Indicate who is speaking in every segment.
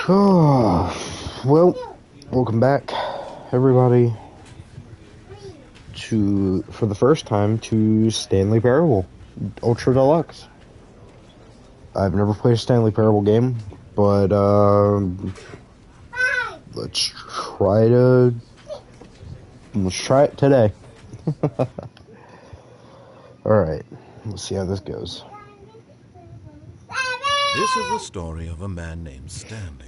Speaker 1: Oh, well, welcome back, everybody, for the first time, to Stanley Parable Ultra Deluxe. I've never played a Stanley Parable game, but, let's try it today. Alright, let's see how this goes.
Speaker 2: This is the story of a man named Stanley.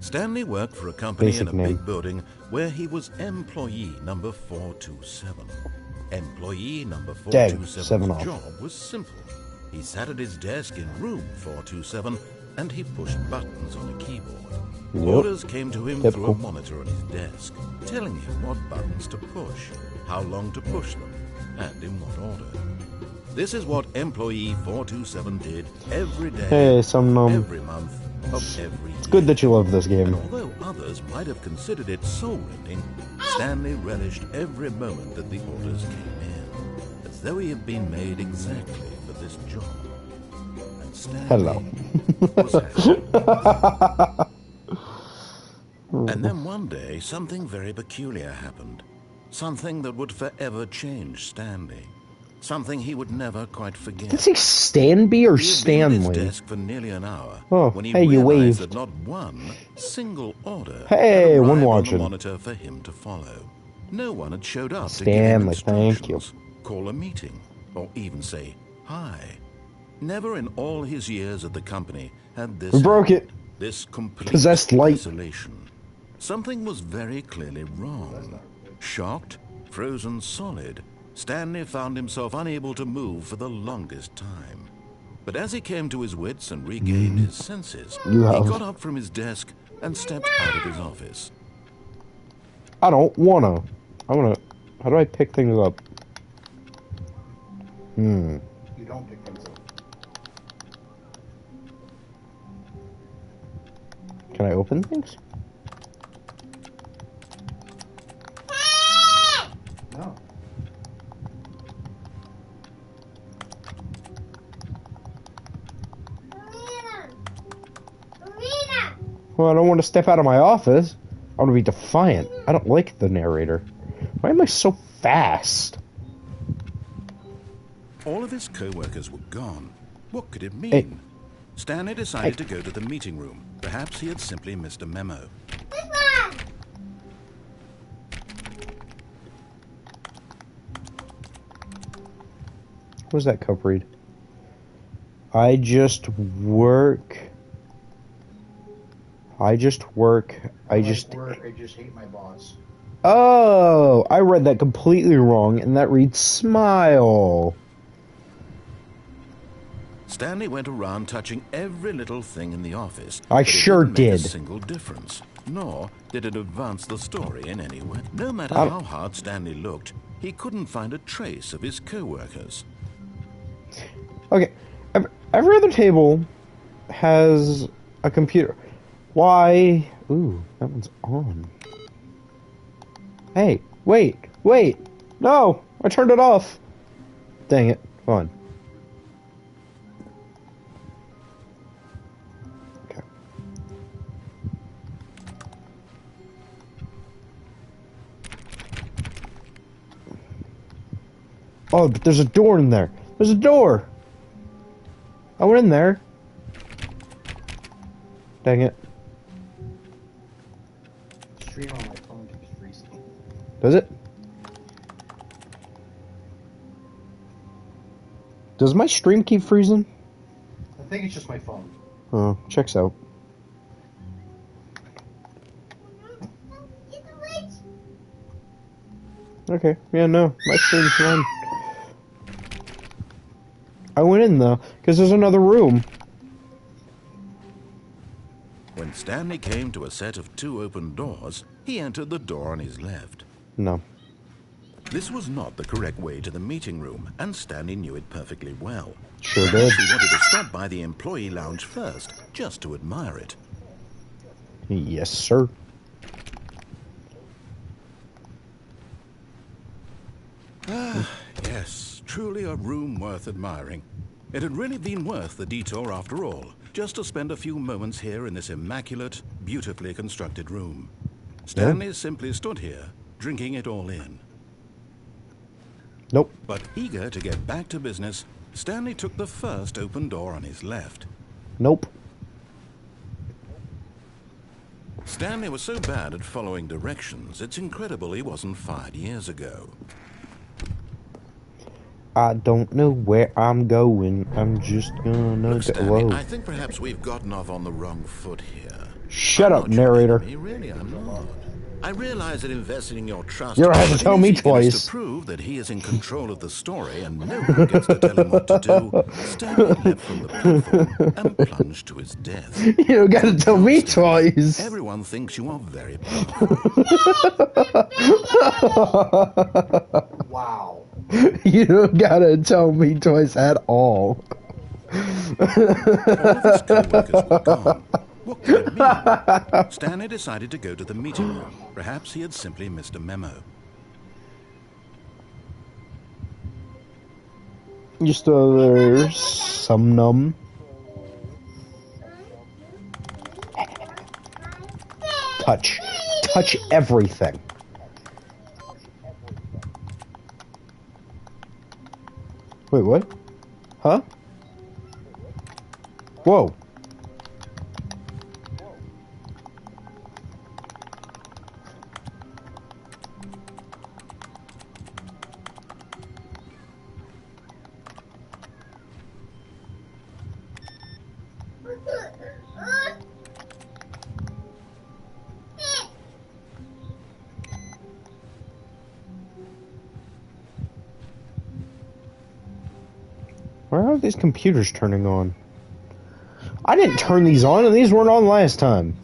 Speaker 2: Stanley worked for a company
Speaker 1: Basic
Speaker 2: in a
Speaker 1: name.
Speaker 2: big building where he was employee number 427. Employee number
Speaker 1: Dang, 7
Speaker 2: 427's
Speaker 1: off.
Speaker 2: job was simple. He sat at his desk in room 427 and he pushed buttons on a keyboard.
Speaker 1: Yep.
Speaker 2: Orders came to him
Speaker 1: Typical.
Speaker 2: through a monitor on his desk, telling him what buttons to push, how long to push them, and in what order. This is what employee 427 did every day,
Speaker 1: Hey,
Speaker 2: every month, of every year.
Speaker 1: it's good that you love this game.
Speaker 2: And although others might have considered it soul-rending, Stanley relished every moment that the orders came in, as though he had been made exactly for this job. And Stanley
Speaker 1: Hello.
Speaker 2: was happy. And then one day, something very peculiar happened. Something that would forever change Stanley. Something he would never quite forget.
Speaker 1: Did it say Stanby or
Speaker 2: He had been at his
Speaker 1: Stanley?
Speaker 2: desk for nearly an hour
Speaker 1: Oh,
Speaker 2: when he
Speaker 1: hey, you
Speaker 2: realized
Speaker 1: waved.
Speaker 2: that not one single order
Speaker 1: Hey,
Speaker 2: had
Speaker 1: one
Speaker 2: arrived on
Speaker 1: watching.
Speaker 2: the monitor for him to follow. No one had showed up to
Speaker 1: Stanley,
Speaker 2: give him
Speaker 1: thank you.
Speaker 2: instructions, call a meeting, or even say hi. Never in all his years at the company had this
Speaker 1: We broke it.
Speaker 2: this complete
Speaker 1: Possessed light.
Speaker 2: isolation. Something was very clearly wrong. Shocked, frozen solid, Stanley found himself unable to move for the longest time. But as he came to his wits and regained his senses,
Speaker 1: You have.
Speaker 2: he got up from his desk and stepped out of his office.
Speaker 1: I don't wanna. I wanna. How do I pick things up?
Speaker 3: You don't pick things up.
Speaker 1: Can I open things?
Speaker 3: No.
Speaker 1: Well, I don't want to step out of my office. I want to be defiant. I don't like the narrator. Why am I so fast?
Speaker 2: All of his co-workers were gone. What could it mean?
Speaker 1: Hey.
Speaker 2: Stanley decided to go to the meeting room. Perhaps he had simply missed a memo.
Speaker 1: What was that cup read? I just work. I just
Speaker 3: I just hate my boss.
Speaker 1: Oh, I read that completely wrong, and that reads smile.
Speaker 2: Stanley went around touching every little thing in the office.
Speaker 1: I
Speaker 2: but it
Speaker 1: sure
Speaker 2: didn't make a
Speaker 1: did.
Speaker 2: single difference, nor did it advance the story in any way. No matter
Speaker 1: I-
Speaker 2: how hard Stanley looked, he couldn't find a trace of his co-workers.
Speaker 1: Okay, every other table has a computer. Why? Ooh, that one's on. Hey, wait. No, I turned it off. Dang it. Fine. Okay. Oh, but there's a door in there. There's a door. I went in there. Dang it.
Speaker 3: Stream on my phone keeps freezing.
Speaker 1: Does it? Does my stream keep freezing?
Speaker 3: I think it's just my phone.
Speaker 1: Oh, checks out. Okay, yeah, no, my stream's fine. I went in though, because there's another room.
Speaker 2: When Stanley came to a set of 2 open doors, he entered the door on his left.
Speaker 1: No.
Speaker 2: This was not the correct way to the meeting room, and Stanley knew it perfectly well.
Speaker 1: Sure
Speaker 2: Perhaps
Speaker 1: did.
Speaker 2: he wanted to stop by the employee lounge first, just to admire it.
Speaker 1: Yes, sir.
Speaker 2: Yes, truly a room worth admiring. It had really been worth the detour after all, just to spend a few moments here in this immaculate, beautifully constructed room. Stanley simply stood here, drinking it all in.
Speaker 1: Nope.
Speaker 2: But eager to get back to business, Stanley took the first open door on his left.
Speaker 1: Nope.
Speaker 2: Stanley was so bad at following directions, it's incredible he wasn't fired years ago.
Speaker 1: I don't know where I'm going. I'm just gonna
Speaker 2: Look, Stanley,
Speaker 1: whoa.
Speaker 2: I think perhaps we've gotten off on the wrong foot here.
Speaker 1: Shut
Speaker 2: I'm
Speaker 1: up,
Speaker 2: not your
Speaker 1: narrator.
Speaker 2: enemy, really, I'm not. I realize that investing in your trust
Speaker 1: You don't have to
Speaker 2: is
Speaker 1: tell me
Speaker 2: easy
Speaker 1: twice.
Speaker 2: to prove that he is in control of the story and no one gets to tell him what to do. Stanley leapt from the platform and plunged to his death.
Speaker 1: You don't gotta tell me
Speaker 2: Stanley,
Speaker 1: twice.
Speaker 2: everyone thinks you are very powerful.
Speaker 3: Wow.
Speaker 1: You don't gotta tell me twice at all.
Speaker 2: All of his co-workers were gone. What could it mean? Stanley decided to go to the meeting room. Perhaps he had simply missed a memo.
Speaker 1: Just there's some numb. Touch everything. Wait, what? Huh? Whoa. Why are these computers turning on? I didn't turn these on, and these weren't on last time.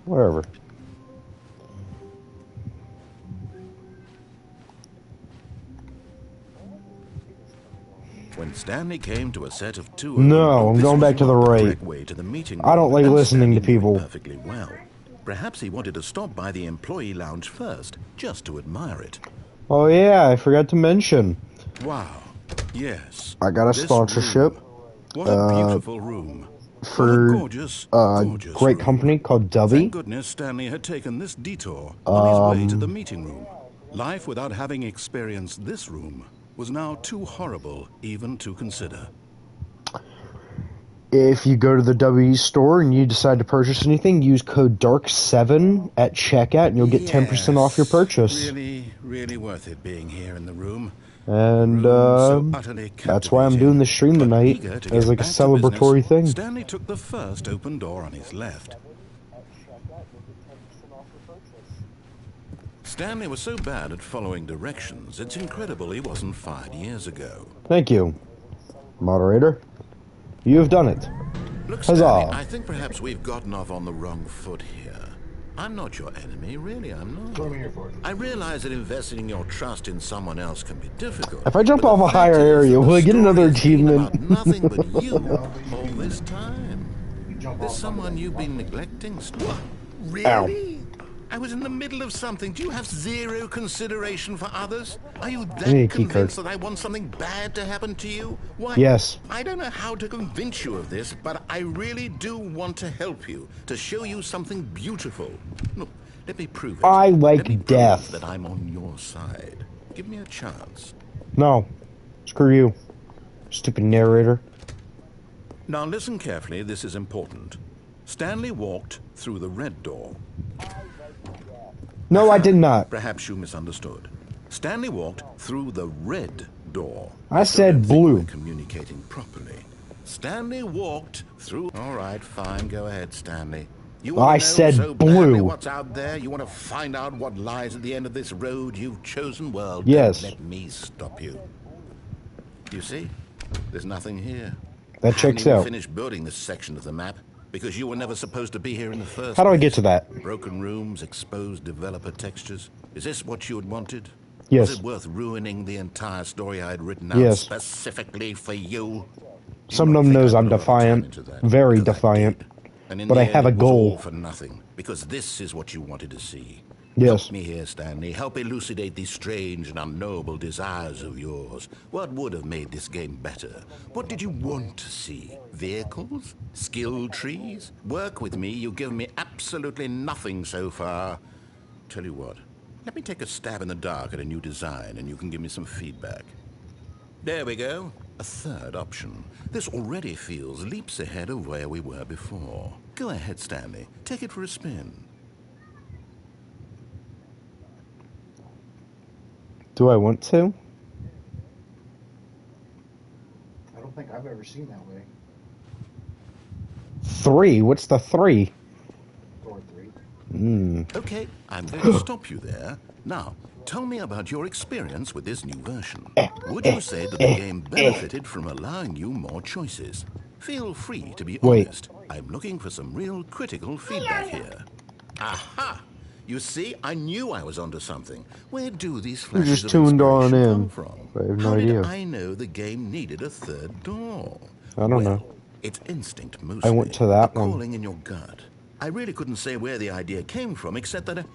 Speaker 1: Whatever.
Speaker 2: When Stanley came to a set of two...
Speaker 1: No, I'm
Speaker 2: this
Speaker 1: going
Speaker 2: was
Speaker 1: back to the
Speaker 2: not
Speaker 1: right.
Speaker 2: correct way to the meeting
Speaker 1: I don't
Speaker 2: room,
Speaker 1: like
Speaker 2: and
Speaker 1: listening to
Speaker 2: Stanley knew it
Speaker 1: people.
Speaker 2: perfectly well. Perhaps he wanted to stop by the employee lounge first, just to admire it.
Speaker 1: Oh yeah, I forgot to mention.
Speaker 2: Wow. Yes.
Speaker 1: I got a
Speaker 2: This
Speaker 1: sponsorship
Speaker 2: room. What a beautiful room.
Speaker 1: for
Speaker 2: What a gorgeous,
Speaker 1: a
Speaker 2: gorgeous
Speaker 1: great
Speaker 2: room.
Speaker 1: company called
Speaker 2: Thank
Speaker 1: Dubby.
Speaker 2: goodness Stanley had taken this detour on his way to the meeting room. Life without having experienced this room was now too horrible even to consider.
Speaker 1: If you go to the W store and you decide to purchase anything, use code DARK7 at checkout and you'll get 10% off your purchase.
Speaker 2: Really, really worth it being here in the room.
Speaker 1: And
Speaker 2: So utterly
Speaker 1: that's why I'm
Speaker 2: captivating.
Speaker 1: doing the stream
Speaker 2: But
Speaker 1: tonight
Speaker 2: eager to
Speaker 1: as
Speaker 2: get
Speaker 1: like a
Speaker 2: back to
Speaker 1: celebratory
Speaker 2: business,
Speaker 1: thing.
Speaker 2: Stanley took the first open door on his left. Stanley was so bad at following directions, it's incredible he wasn't fired years ago.
Speaker 1: Thank you, moderator. You have done it.
Speaker 2: Look,
Speaker 1: Huzzah.
Speaker 2: Stanley, I think perhaps we've gotten off on the wrong foot here. I'm not your enemy, really, I'm not.
Speaker 3: What am I here for?
Speaker 2: I realize that investing your trust in someone else can be difficult.
Speaker 1: If I jump
Speaker 2: but
Speaker 1: off
Speaker 2: the
Speaker 1: a higher
Speaker 2: fact is
Speaker 1: area,
Speaker 2: that
Speaker 1: will
Speaker 2: the
Speaker 1: I get another
Speaker 2: story has been
Speaker 1: achievement?
Speaker 2: about nothing but you all this time.
Speaker 3: You jump
Speaker 2: There's
Speaker 3: off
Speaker 2: someone you've been neglecting. Really?
Speaker 1: Ow.
Speaker 2: I was in the middle of something. Do you have zero consideration for others? Are you that
Speaker 1: need a key
Speaker 2: convinced
Speaker 1: card.
Speaker 2: that I want something bad to happen to you? Why?
Speaker 1: Yes.
Speaker 2: I don't know how to convince you of this, but I really do want to help you, to show you something beautiful. Look, let me prove it.
Speaker 1: I like
Speaker 2: Let me prove
Speaker 1: death.
Speaker 2: that I'm on your side. Give me a chance.
Speaker 1: No. Screw you. Stupid narrator.
Speaker 2: Now listen carefully, this is important. Stanley walked through the red door.
Speaker 1: No, I did not.
Speaker 2: Perhaps you misunderstood. Stanley walked through the red door.
Speaker 1: I said
Speaker 2: don't think
Speaker 1: blue.
Speaker 2: we're communicating properly. Stanley walked through... All right, fine. Go ahead, Stanley. You wanna
Speaker 1: I
Speaker 2: know
Speaker 1: said
Speaker 2: so badly
Speaker 1: blue.
Speaker 2: what's out there? You want to find out what lies at the end of this road you've chosen? Well,
Speaker 1: Yes.
Speaker 2: don't let me stop you. You see? There's nothing here.
Speaker 1: That
Speaker 2: I
Speaker 1: checks
Speaker 2: haven't even
Speaker 1: out.
Speaker 2: finished building this section of the map because you were never supposed to be here in the first
Speaker 1: How do I
Speaker 2: place.
Speaker 1: get to that?
Speaker 2: Broken rooms, exposed developer textures. Is this what you had wanted?
Speaker 1: Yes.
Speaker 2: Was it worth ruining the entire story I had written out
Speaker 1: Yes.
Speaker 2: specifically for you?
Speaker 1: Some
Speaker 2: You
Speaker 1: of
Speaker 2: don't
Speaker 1: them
Speaker 2: think
Speaker 1: knows
Speaker 2: I
Speaker 1: I'm
Speaker 2: put a lot of time
Speaker 1: defiant.
Speaker 2: into that,
Speaker 1: Very
Speaker 2: because I
Speaker 1: defiant.
Speaker 2: did. And in
Speaker 1: But
Speaker 2: the
Speaker 1: I
Speaker 2: end,
Speaker 1: have a
Speaker 2: it was
Speaker 1: goal.
Speaker 2: all for nothing, because this is what you wanted to see.
Speaker 1: Yes.
Speaker 2: Help me here, Stanley. Help elucidate these strange and unknowable desires of yours. What would have made this game better? What did you want to see? Vehicles? Skill trees? Work with me. You've given me absolutely nothing so far. Tell you what, let me take a stab in the dark at a new design and you can give me some feedback. There we go. A third option. This already feels leaps ahead of where we were before. Go ahead, Stanley. Take it for a spin.
Speaker 1: Do I want to?
Speaker 3: I don't think I've ever seen that way.
Speaker 1: 3? What's the 3?
Speaker 3: Door 3.
Speaker 2: Okay, I'm going to stop you there. Now, tell me about your experience with this new version. Would you say that the game benefited from allowing you more choices? Feel free to be honest. I'm looking for some real critical feedback here. Aha! You see, I knew I was onto something. Where do these flashes
Speaker 1: just
Speaker 2: of
Speaker 1: tuned on
Speaker 2: inspiration
Speaker 1: in.
Speaker 2: come from?
Speaker 1: I have no
Speaker 2: How
Speaker 1: idea.
Speaker 2: did I know the game needed a third door?
Speaker 1: I don't know.
Speaker 2: It's instinct mostly.
Speaker 1: I went to that
Speaker 2: a
Speaker 1: one.
Speaker 2: calling in your gut. I really couldn't say where the idea came from, except that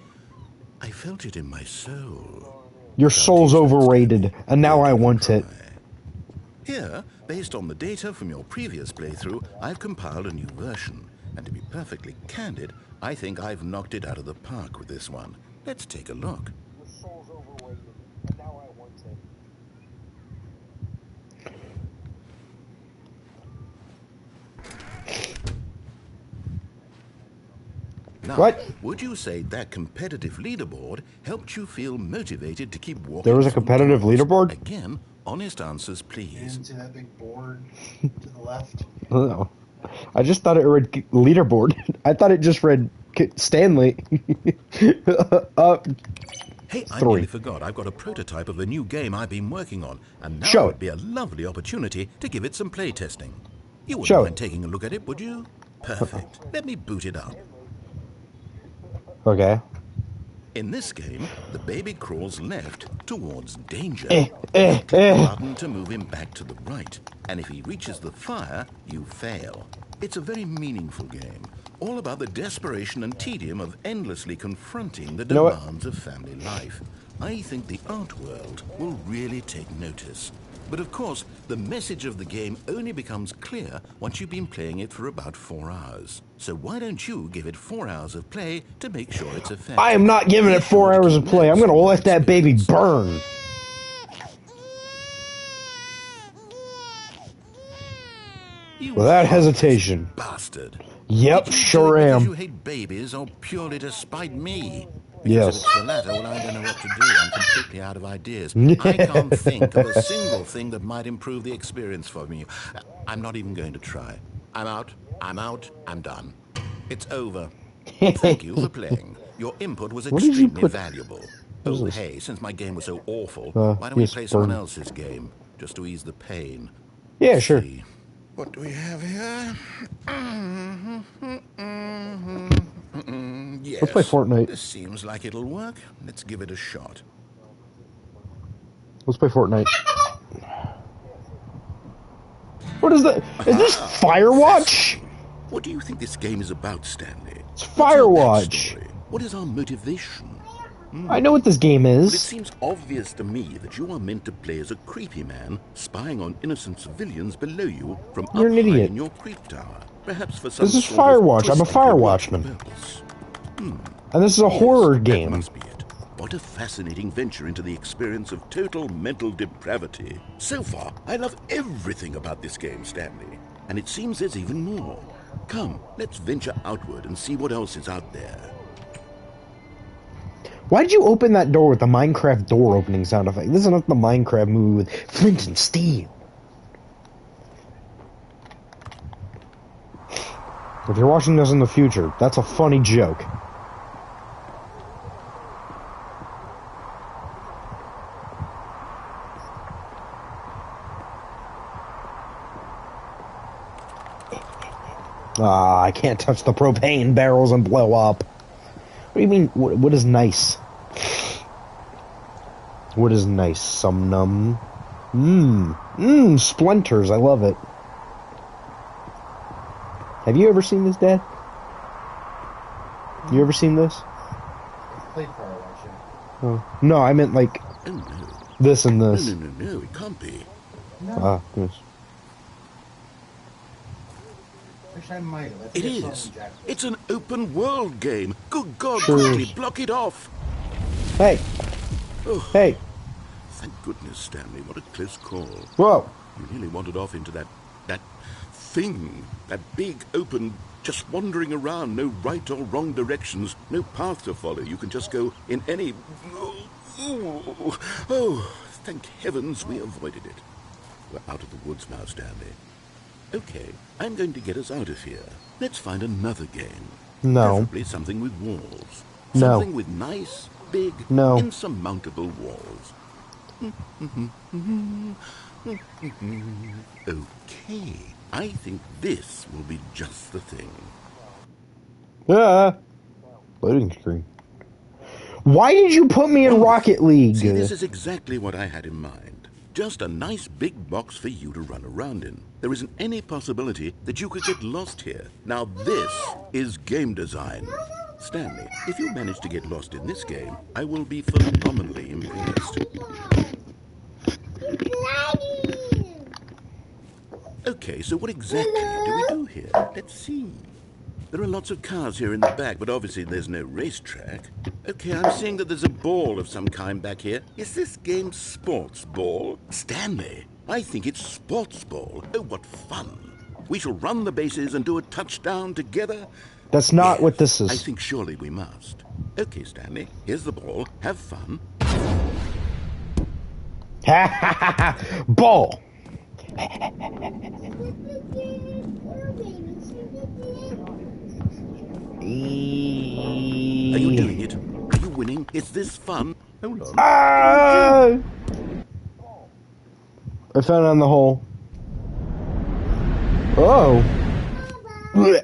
Speaker 2: I felt it in my soul.
Speaker 1: Your soul's overrated, and now I want it.
Speaker 2: Here, based on the data from your previous playthrough, I've compiled a new version. And to be perfectly candid, I think I've knocked it out of the park with this one. Let's take a look.
Speaker 4: Your soul's overrated, and now I want it.
Speaker 2: Now,
Speaker 1: What?
Speaker 2: would you say that competitive leaderboard helped you feel motivated to keep walking?
Speaker 1: There was a
Speaker 2: through
Speaker 1: competitive
Speaker 2: doors?
Speaker 1: again,
Speaker 2: Again, honest answers, please.
Speaker 3: And to that big board to the left.
Speaker 1: Oh. I just thought it read leaderboard. I thought it just read Stanley.
Speaker 2: Hey, I
Speaker 1: 3.
Speaker 2: nearly forgot. I've got a prototype of a new game I've been working on, and now
Speaker 1: Show
Speaker 2: would
Speaker 1: it.
Speaker 2: be a lovely opportunity to give it some play testing. You wouldn't
Speaker 1: Show
Speaker 2: mind
Speaker 1: it.
Speaker 2: taking a look at it, would you? Perfect. Let me boot it up.
Speaker 1: Okay.
Speaker 2: In this game, the baby crawls left towards danger. Click
Speaker 1: eh.
Speaker 2: the button to move him back to the right, and if he reaches the fire, you fail. It's a very meaningful game, all about the desperation and tedium of endlessly confronting the
Speaker 1: know what?
Speaker 2: demands of family life. I think the art world will really take notice. But of course, the message of the game only becomes clear once you've been playing it for about 4 hours. So why don't you give it 4 hours of play to make sure it's effective?
Speaker 1: I am not giving it 4 hours of play. I'm gonna let that baby burn. Without hesitation.
Speaker 2: Bastard.
Speaker 1: Yep,
Speaker 2: Did you
Speaker 1: sure
Speaker 2: do it because
Speaker 1: am.
Speaker 2: you hate babies or purely to spite me? Because
Speaker 1: Yes.
Speaker 2: if it's the latter, well, I don't know what to do. I'm completely out of ideas. I can't think of a single thing that might improve the experience for me. I'm not even going to try. I'm out. I'm done. It's over. Thank you for playing. Your input was
Speaker 1: What did you
Speaker 2: extremely
Speaker 1: put-
Speaker 2: valuable.
Speaker 1: What is
Speaker 2: Oh,
Speaker 1: this?
Speaker 2: hey, since my game was so awful,
Speaker 1: Uh,
Speaker 2: why don't we
Speaker 1: yes,
Speaker 2: play someone
Speaker 1: burn.
Speaker 2: else's game, just to ease the pain?
Speaker 1: Yeah,
Speaker 2: Let's
Speaker 1: sure.
Speaker 2: see. What do we have here? Yes.
Speaker 1: Let's play Fortnite.
Speaker 2: This seems like it'll work. Let's give it a shot.
Speaker 1: Let's play Fortnite. What is that? Is this Firewatch?
Speaker 2: What do you think this game is about, Stanley?
Speaker 1: It's
Speaker 2: What's our
Speaker 1: Firewatch.
Speaker 2: backstory? What is our motivation?
Speaker 1: I know what this game
Speaker 2: But it
Speaker 1: is.
Speaker 2: seems obvious to me that you are meant to play as a creepy man spying on innocent civilians below you from
Speaker 1: You're
Speaker 2: up
Speaker 1: an
Speaker 2: high
Speaker 1: idiot.
Speaker 2: in your creep tower. Perhaps for some
Speaker 1: This is
Speaker 2: sort of
Speaker 1: Firewatch. I'm a
Speaker 2: twisted good
Speaker 1: Firewatchman.
Speaker 2: purpose.
Speaker 1: And this is a
Speaker 2: Yes,
Speaker 1: horror
Speaker 2: that
Speaker 1: game.
Speaker 2: must be it. What a fascinating venture into the experience of total mental depravity. So far, I love everything about this game, Stanley. And it seems there's even more. Come, let's venture outward and see what else is out there.
Speaker 1: Why did you open that door with the Minecraft door opening sound effect? This is not the Minecraft movie with flint and steel. If you're watching this in the future, that's a funny joke. Ah, I can't touch the propane barrels and blow up. What do you mean, what is nice? What is nice? Some splinters, I love it. Have you ever seen this, Dad? You ever seen this?
Speaker 3: Played Firewatch.
Speaker 1: Oh. No, I meant like
Speaker 2: Oh no.
Speaker 1: this and
Speaker 2: No,
Speaker 1: this.
Speaker 2: no, no, no, it can't be.
Speaker 3: No.
Speaker 1: Ah, yes.
Speaker 3: Wish I might have. I
Speaker 2: It
Speaker 3: think I saw
Speaker 2: is.
Speaker 3: in Jacksonville.
Speaker 2: It's an open world game. Good God,
Speaker 1: Sure
Speaker 2: quickly
Speaker 1: is.
Speaker 2: block it off.
Speaker 1: Hey,
Speaker 2: Oh,
Speaker 1: hey,
Speaker 2: thank goodness, Stanley. What a close call.
Speaker 1: whoa.
Speaker 2: You nearly wandered off into that thing. That big, open, just wandering around. No right or wrong directions. No path to follow. You can just go in any... Oh, thank heavens we avoided it. We're out of the woods now, Stanley. Okay, I'm going to get us out of here. Let's find another game.
Speaker 1: No.
Speaker 2: Preferably something with walls.
Speaker 1: No.
Speaker 2: Something with nice, big,
Speaker 1: No.
Speaker 2: insurmountable walls. Okay, I think this will be just the thing.
Speaker 1: Ah. Loading screen. Why did you put me in Rocket League?
Speaker 2: See, this is exactly what I had in mind. Just a nice big box for you to run around in. There isn't any possibility that you could get lost here. Now this is game design. Stanley, if you manage to get lost in this game, I will be phenomenally impressed. Okay, so what exactly do we do here? Let's see. There are lots of cars here in the back, but obviously there's no racetrack. Okay, I'm seeing that there's a ball of some kind back here. Is this game sports ball? Stanley, I think it's sports ball. Oh, what fun. We shall run the bases and do a touchdown together.
Speaker 1: That's not
Speaker 2: Yes,
Speaker 1: what this is.
Speaker 2: I think surely we must. Okay, Stanley, here's the ball. Have fun.
Speaker 1: Ha ha ha ha! Ball!
Speaker 2: Are you doing it? Are you winning? Is this fun? Hold on.
Speaker 1: Ah! I fell down the hole. Oh.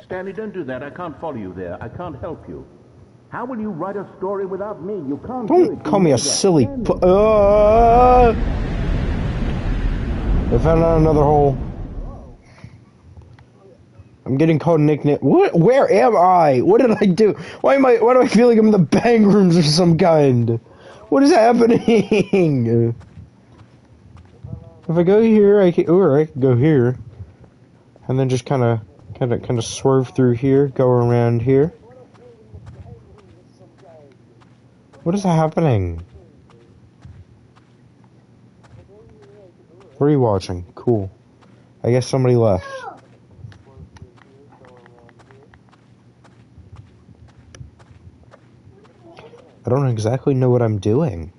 Speaker 5: Stanley, don't do that. I can't follow you there. I can't help you. How will you write a story without me? You can't do it.
Speaker 1: Don't call me a silly. I found out another hole. I'm getting called nickname. What? Where am I? What did I do? Why do I feel like I'm in the bang rooms or some kind? What is happening? If I go here, I can go here, and then just kind of swerve through here, go around here. What is happening? What are you watching? Cool. I guess somebody left. I don't exactly know what I'm doing.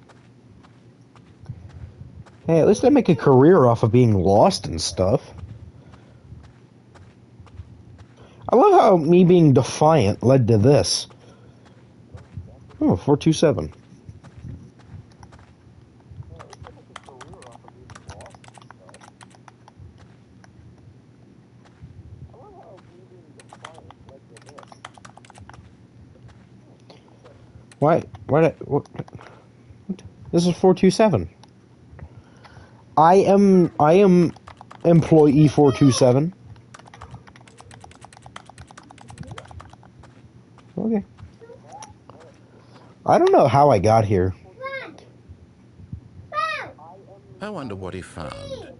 Speaker 1: Hey, at least I make a career off of being lost and stuff. I love how me being defiant led to this. Oh, 427. What? This is 427. I am employee 427. Okay. I don't know how I got here.
Speaker 2: I wonder what he found.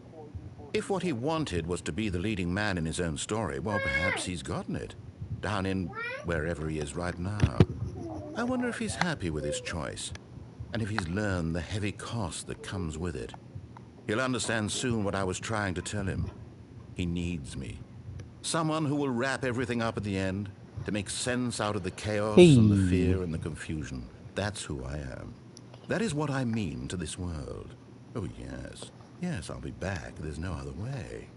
Speaker 2: If what he wanted was to be the leading man in his own story, well, perhaps he's gotten it. Down in wherever he is right now. I wonder if he's happy with his choice, and if he's learned the heavy cost that comes with it. He'll understand soon what I was trying to tell him. He needs me. Someone who will wrap everything up at the end, to make sense out of the chaos and the fear and the confusion. That's who I am. That is what I mean to this world. Oh, yes. Yes, I'll be back. There's no other way.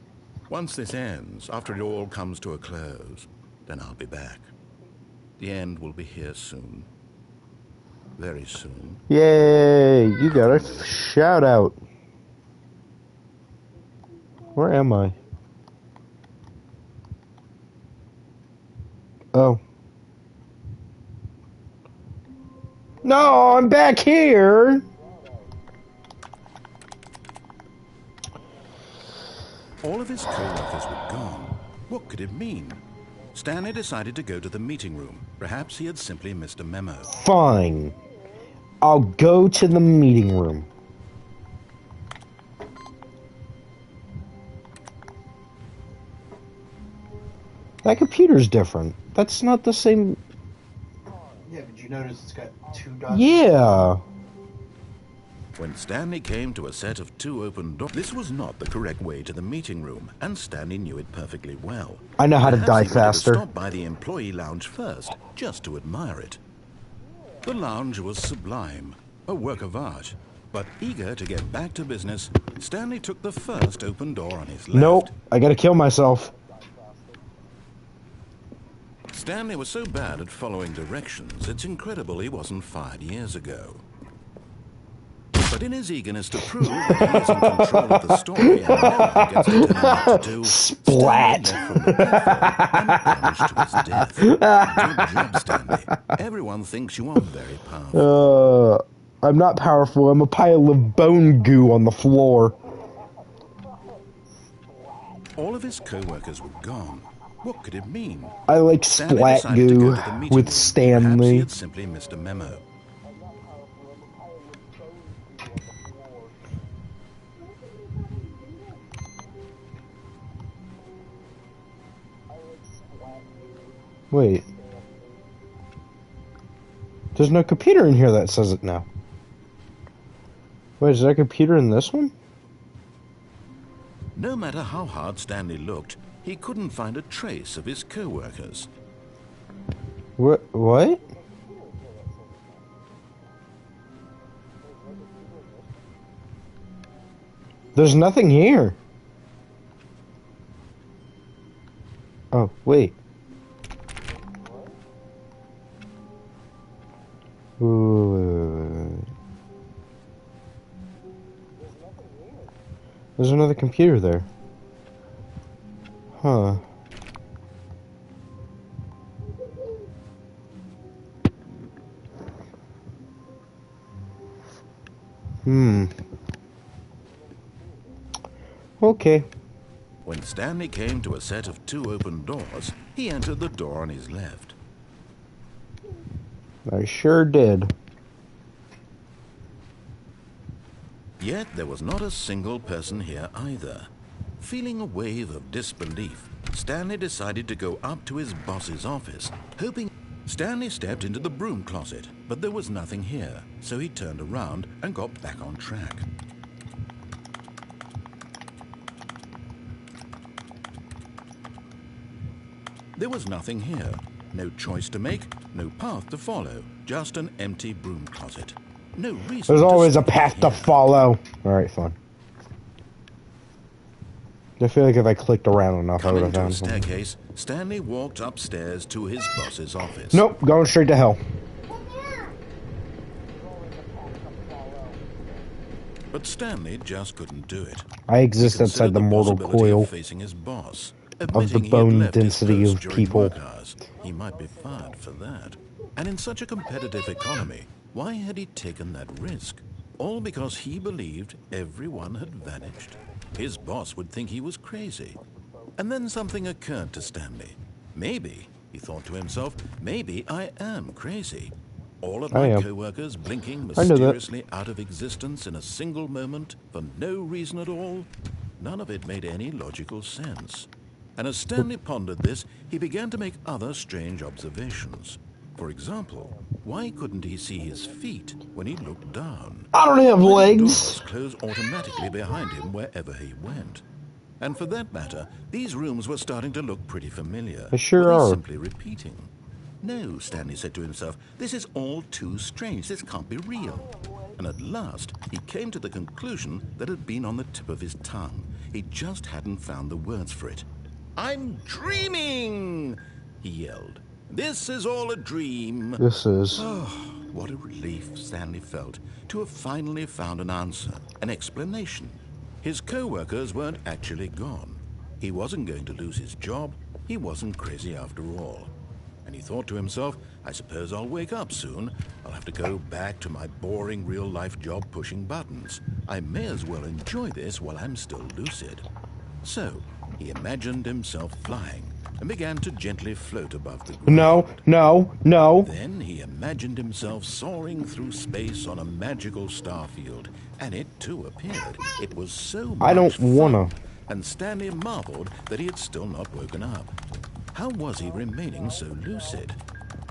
Speaker 2: Once this ends, after it all comes to a close, then I'll be back. The end will be here soon. Very soon.
Speaker 1: Yay! You got a shout out. Where am I? Oh. No, I'm back here!
Speaker 2: All of his co-workers were gone. What could it mean? Stanley decided to go to the meeting room. Perhaps he had simply missed a memo.
Speaker 1: Fine. I'll go to the meeting room. That computer's different. That's not the same.
Speaker 3: Yeah, but you notice it's got 2 dots?
Speaker 1: Yeah.
Speaker 2: When Stanley came to a set of 2 open doors, this was not the correct way to the meeting room, and Stanley knew it perfectly well.
Speaker 1: I know how to
Speaker 2: Perhaps
Speaker 1: die
Speaker 2: he wanted to
Speaker 1: faster.
Speaker 2: stop by the employee lounge first, just to admire it. The lounge was sublime, a work of art. But eager to get back to business, Stanley took the first open door on his left.
Speaker 1: Nope. I gotta kill myself.
Speaker 2: Stanley was so bad at following directions, it's incredible he wasn't fired years ago. But in his eagerness to prove that he is in control of the story and no one gets to tell him what to do,
Speaker 1: Splat.
Speaker 2: Stanley left from the platform and plunged to his death. Good job, Stanley. Everyone thinks you are very powerful.
Speaker 1: I'm not powerful. I'm a pile of bone goo on the floor.
Speaker 2: All of his co-workers were gone. What could it mean?
Speaker 1: I like
Speaker 2: Stanley
Speaker 1: splat
Speaker 2: decided to
Speaker 1: goo
Speaker 2: go to the meeting
Speaker 1: with
Speaker 2: room. Perhaps he
Speaker 1: Stanley.
Speaker 2: had simply missed a memo.
Speaker 1: Wait. There's no computer in here that says it now. Wait, is there a computer in this one?
Speaker 2: No matter how hard Stanley looked, he couldn't find a trace of his co-workers.
Speaker 1: What? There's nothing here. Oh, wait. Ooh. There's another computer there. Huh. Okay.
Speaker 2: When Stanley came to a set of 2 open doors, he entered the door on his left.
Speaker 1: I sure did.
Speaker 2: Yet there was not a single person here either. Feeling a wave of disbelief, Stanley decided to go up to his boss's office, hoping... Stanley stepped into the broom closet, but there was nothing here, so he turned around and got back on track. There was nothing here. No choice to make, no path to follow, just an empty broom closet. No reason.
Speaker 1: There's always a
Speaker 2: stop
Speaker 1: path to
Speaker 2: here.
Speaker 1: follow. Alright, fine. I feel like if I clicked around enough, I would
Speaker 2: Coming
Speaker 1: have
Speaker 2: to a
Speaker 1: found something.
Speaker 2: staircase, Stanley walked upstairs to his boss's office.
Speaker 1: Nope, going straight to hell.
Speaker 2: But Stanley just couldn't do it.
Speaker 1: I exist
Speaker 2: He
Speaker 1: outside
Speaker 2: considered
Speaker 1: the mortal
Speaker 2: possibility
Speaker 1: coil
Speaker 2: of facing his boss,
Speaker 1: of
Speaker 2: admitting
Speaker 1: the
Speaker 2: he had
Speaker 1: bone
Speaker 2: left his
Speaker 1: density
Speaker 2: post
Speaker 1: of
Speaker 2: during
Speaker 1: people.
Speaker 2: work hours. He might be fired for that. And in such a competitive economy, why had he taken that risk? All because he believed everyone had vanished. His boss would think he was crazy. And then something occurred to Stanley. Maybe, he thought to himself, maybe I am crazy. All of
Speaker 1: I
Speaker 2: my
Speaker 1: am.
Speaker 2: co-workers blinking
Speaker 1: I know that.
Speaker 2: mysteriously out of existence in a single moment for no reason at all. None of it made any logical sense. And as Stanley pondered this, he began to make other strange observations. For example, why couldn't he see his feet when he looked down?
Speaker 1: I don't have
Speaker 2: Why did
Speaker 1: legs.
Speaker 2: doors close automatically behind him wherever he went? And for that matter, these rooms were starting to look pretty familiar.
Speaker 1: They sure
Speaker 2: Were they
Speaker 1: are.
Speaker 2: simply repeating? No, Stanley said to himself, this is all too strange. This can't be real. And at last, he came to the conclusion that had been on the tip of his tongue. He just hadn't found the words for it. I'm dreaming, he yelled. This is all a dream.
Speaker 1: This is.
Speaker 2: What a relief Stanley felt to have finally found an answer, an explanation. His co-workers weren't actually gone. He wasn't going to lose his job. He wasn't crazy after all. And he thought to himself, I suppose I'll wake up soon. I'll have to go back to my boring real-life job pushing buttons. I may as well enjoy this while I'm still lucid. So, he imagined himself flying, and began to gently float above the ground.
Speaker 1: No, no, no.
Speaker 2: Then he imagined himself soaring through space on a magical starfield, and it too appeared. It was so much
Speaker 1: I don't wanna.
Speaker 2: fun, and Stanley marveled that he had still not woken up. How was he remaining so lucid?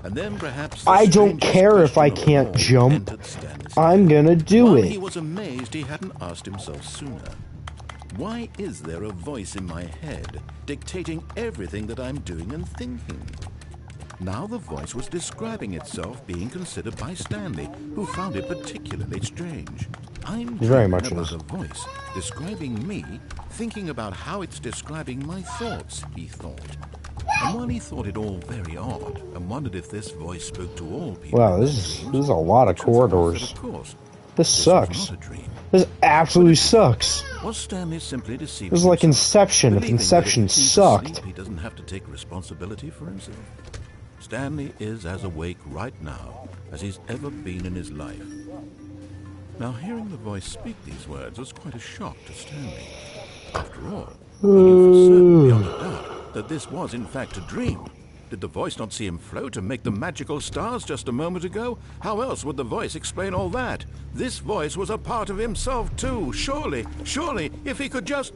Speaker 2: And then perhaps the
Speaker 1: I don't
Speaker 2: strangest
Speaker 1: care if I
Speaker 2: question of
Speaker 1: can't
Speaker 2: all
Speaker 1: jump.
Speaker 2: entered Stanley's
Speaker 1: I'm
Speaker 2: head.
Speaker 1: gonna do
Speaker 2: While
Speaker 1: it.
Speaker 2: he was amazed he hadn't asked himself sooner. Why is there a voice in my head dictating everything that I'm doing and thinking? Now the voice was describing itself being considered by Stanley, who found it particularly strange. I'm
Speaker 1: Very
Speaker 2: dreaming
Speaker 1: much
Speaker 2: about
Speaker 1: is.
Speaker 2: a voice describing me, thinking about how it's describing my thoughts, he thought. And while he thought it all very odd, and wondered if this voice spoke to all people...
Speaker 1: Wow, this is a lot of
Speaker 2: the truth was that,
Speaker 1: corridors.
Speaker 2: of course,
Speaker 1: This
Speaker 2: this was
Speaker 1: sucks.
Speaker 2: not a dream.
Speaker 1: This absolutely sucks.
Speaker 2: Was Stanley simply deceiving
Speaker 1: This is like
Speaker 2: himself,
Speaker 1: Inception, if
Speaker 2: believing that
Speaker 1: Inception
Speaker 2: if he's
Speaker 1: sucked.
Speaker 2: asleep, he doesn't have to take responsibility for himself? Stanley is as awake right now as he's ever been in his life. Now, hearing the voice speak these words was quite a shock to Stanley. After all, he knew for certain, beyond a doubt, that this was in fact a dream. Did the voice not see him float and make the magical stars just a moment ago? How else would the voice explain all that? This voice was a part of himself too. Surely, if he could just...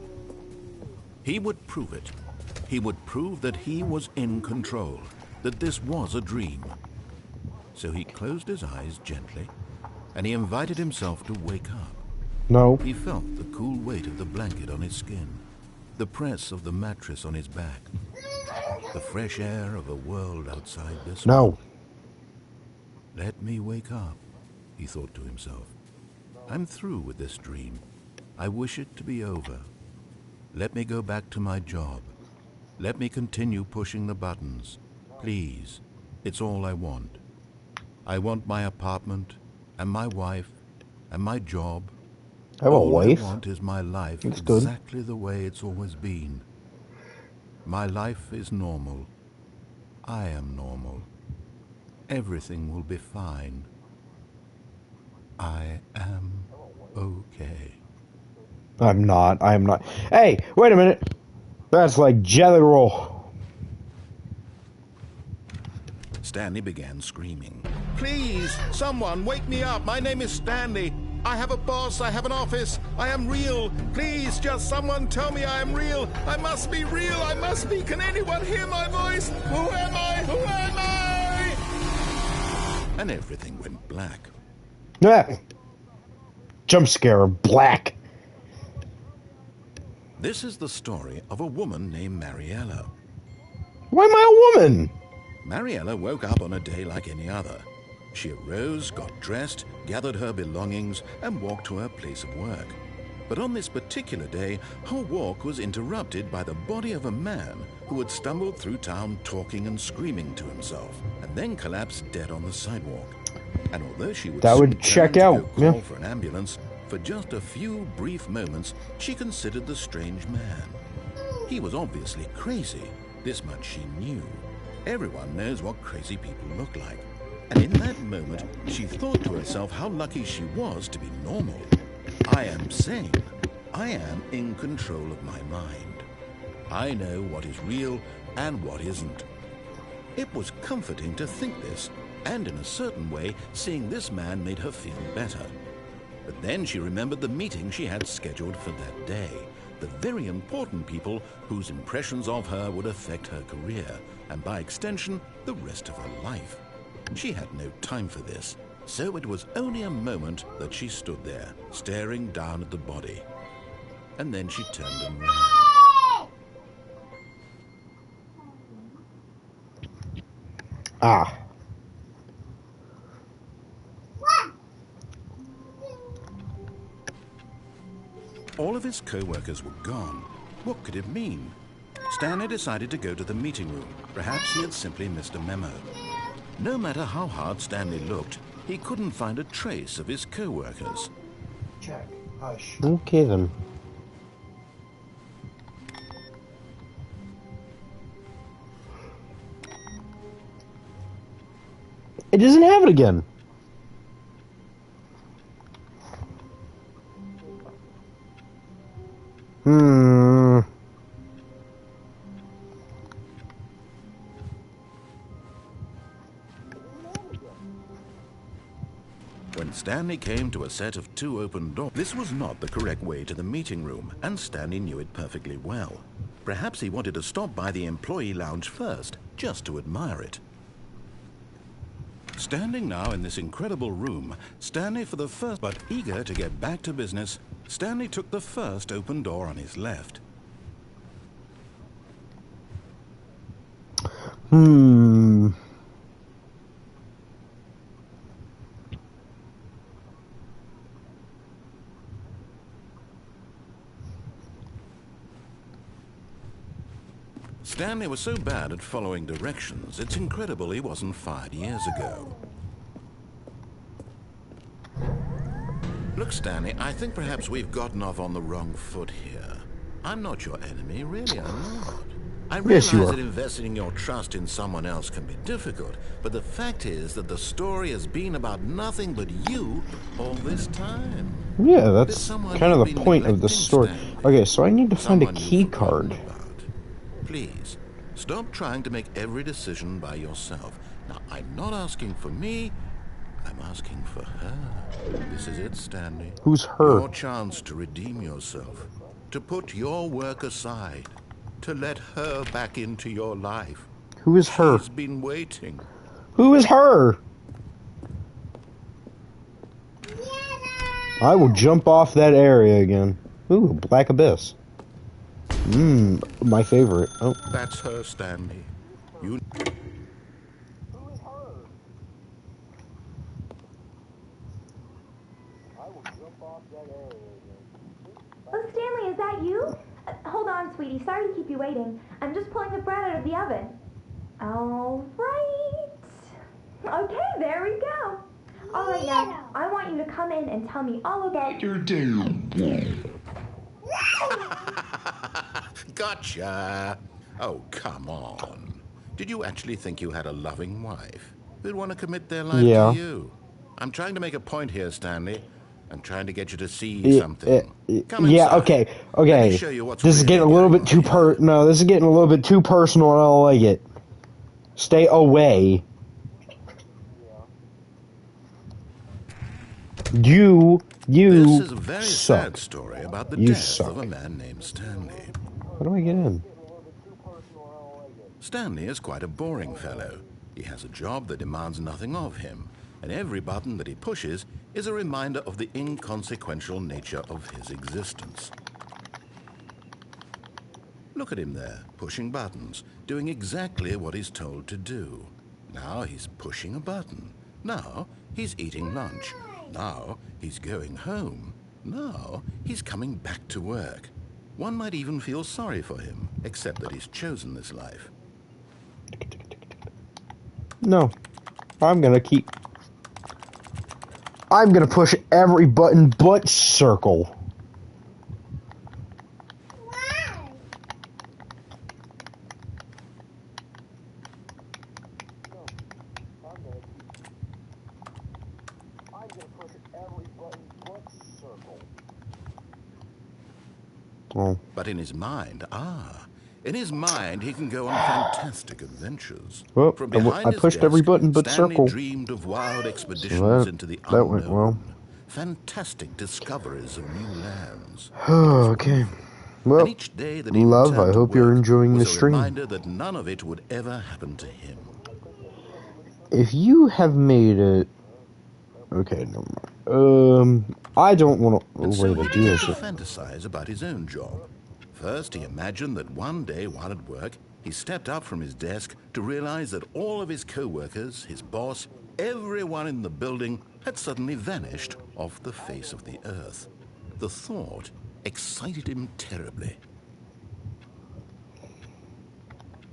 Speaker 2: He would prove it. He would prove that he was in control, that this was a dream. So he closed his eyes gently, and he invited himself to wake up.
Speaker 1: No.
Speaker 2: He felt the cool weight of the blanket on his skin, the press of the mattress on his back, the fresh air of a world outside this one.
Speaker 1: No.
Speaker 2: Let me wake up, he thought to himself. I'm through with this dream. I wish it to be over. Let me go back to my job. Let me continue pushing the buttons. Please, it's all I want. I want my apartment, and my wife, and my job.
Speaker 1: I have a
Speaker 2: All
Speaker 1: wife?
Speaker 2: I want is my life
Speaker 1: Looks good.
Speaker 2: exactly the way it's always been. My life is normal. I am normal. Everything will be fine. I am okay.
Speaker 1: I'm not. I am not. Hey, wait a minute. That's like Jelly Roll.
Speaker 2: Stanley began screaming. Please, someone, wake me up. My name is Stanley. I have a boss. I have an office. I am real. Please, just someone tell me I am real. I must be real. I must be. Can anyone hear my voice? Who am I? Who am I? And everything went black.
Speaker 1: Yeah. Jump scare black.
Speaker 2: This is the story of a woman named Mariella.
Speaker 1: Why am I a woman?
Speaker 2: Mariella woke up on a day like any other. She arose, got dressed, gathered her belongings, and walked to her place of work. But on this particular day, her walk was interrupted by the body of a man who had stumbled through town talking and screaming to himself, and then collapsed dead on the sidewalk. And although she would
Speaker 1: That would
Speaker 2: soon
Speaker 1: check
Speaker 2: turn to
Speaker 1: out,
Speaker 2: go
Speaker 1: yeah.
Speaker 2: call for an ambulance, for just a few brief moments, she considered the strange man. He was obviously crazy. This much she knew. Everyone knows what crazy people look like. And in that moment, she thought to herself how lucky she was to be normal. I am sane. I am in control of my mind. I know what is real and what isn't. It was comforting to think this, and in a certain way, seeing this man made her feel better. But then she remembered the meeting she had scheduled for that day, the very important people whose impressions of her would affect her career, and by extension, the rest of her life. She had no time for this, so it was only a moment that she stood there, staring down at the body. And then she turned and ran.
Speaker 1: Ah.
Speaker 2: All of his co-workers were gone. What could it mean? Stanley decided to go to the meeting room. Perhaps he had simply missed a memo. No matter how hard Stanley looked, he couldn't find a trace of his co-workers.
Speaker 3: Jack, hush.
Speaker 1: Okay then. It doesn't have it again.
Speaker 2: When Stanley came to a set of 2 open doors, this was not the correct way to the meeting room, and Stanley knew it perfectly well. Perhaps he wanted to stop by the employee lounge first, just to admire it. Standing now in this incredible room, Stanley for the first, but eager to get back to business, Stanley took the first open door on his left. Stanley was so bad at following directions, it's incredible he wasn't fired years ago. Look, Stanley, I think perhaps we've gotten off on the wrong foot here. I'm not your enemy, really, I'm not. I realize that investing your trust in someone else can be difficult, but the fact is that the story has been about nothing but you all this time.
Speaker 1: Yeah, that's kind of the point of the story. Okay, so I need to find a key card.
Speaker 2: Please, stop trying to make every decision by yourself. Now, I'm not asking for me, I'm asking for her. This is it, Stanley.
Speaker 1: Who's her?
Speaker 2: Your chance to redeem yourself, to put your work aside, to let her back into your life.
Speaker 1: Who is her?
Speaker 2: She's been waiting.
Speaker 1: Who is her? I will jump off that area again. Ooh, Black Abyss. My favorite. Oh.
Speaker 2: That's her, Stanley. You...
Speaker 4: Who is her? I will jump off that area again.
Speaker 6: Oh, Stanley, is that you? Hold on, sweetie. Sorry to keep you waiting. I'm just pulling the bread out of the oven. All right. Okay, there we go. All right, now, I want you to come in and tell me all about your day.
Speaker 2: Gotcha! Oh, come on. Did you actually think you had a loving wife who'd want to commit their life to you? I'm trying to make a point here, Stanley. I'm trying to get you to see something. Come inside.
Speaker 1: Okay. Let me show you what's this is getting a little bit too No, this is getting a little bit too personal, and I don't like it. Stay away. You
Speaker 2: This is a very
Speaker 1: suck.
Speaker 2: sad story about the death of a man named Stanley.
Speaker 1: How do I get in?
Speaker 2: Stanley is quite a boring fellow. He has a job that demands nothing of him, and every button that he pushes is a reminder of the inconsequential nature of his existence. Look at him there, pushing buttons, doing exactly what he's told to do. Now he's pushing a button. Now he's eating lunch. Now he's going home. Now he's coming back to work. One might even feel sorry for him, except that he's chosen this life.
Speaker 1: No. I'm gonna push every button but circle.
Speaker 4: I'm gonna push every button but circle.
Speaker 1: Oh.
Speaker 2: But in his mind, he can go on fantastic adventures.
Speaker 1: Well,
Speaker 2: From behind
Speaker 1: I
Speaker 2: his
Speaker 1: pushed
Speaker 2: desk,
Speaker 1: every button but
Speaker 2: Stanley
Speaker 1: circle.
Speaker 2: dreamed of wild expeditions
Speaker 1: So
Speaker 2: into the
Speaker 1: that
Speaker 2: unknown.
Speaker 1: went well.
Speaker 2: Fantastic discoveries of new lands.
Speaker 1: Okay. Well,
Speaker 2: And each day that he
Speaker 1: love,
Speaker 2: returned
Speaker 1: I
Speaker 2: to
Speaker 1: hope you're
Speaker 2: work
Speaker 1: enjoying
Speaker 2: was
Speaker 1: the
Speaker 2: a
Speaker 1: stream.
Speaker 2: reminder that none of it would ever happen to him.
Speaker 1: If you have made it... Okay, never mind. I don't want to...
Speaker 2: And so
Speaker 1: Wait,
Speaker 2: he
Speaker 1: I do
Speaker 2: began
Speaker 1: this.
Speaker 2: to fantasize about his own job. First, he imagined that one day while at work, he stepped up from his desk to realize that all of his co-workers, his boss, everyone in the building had suddenly vanished off the face of the earth. The thought excited him terribly.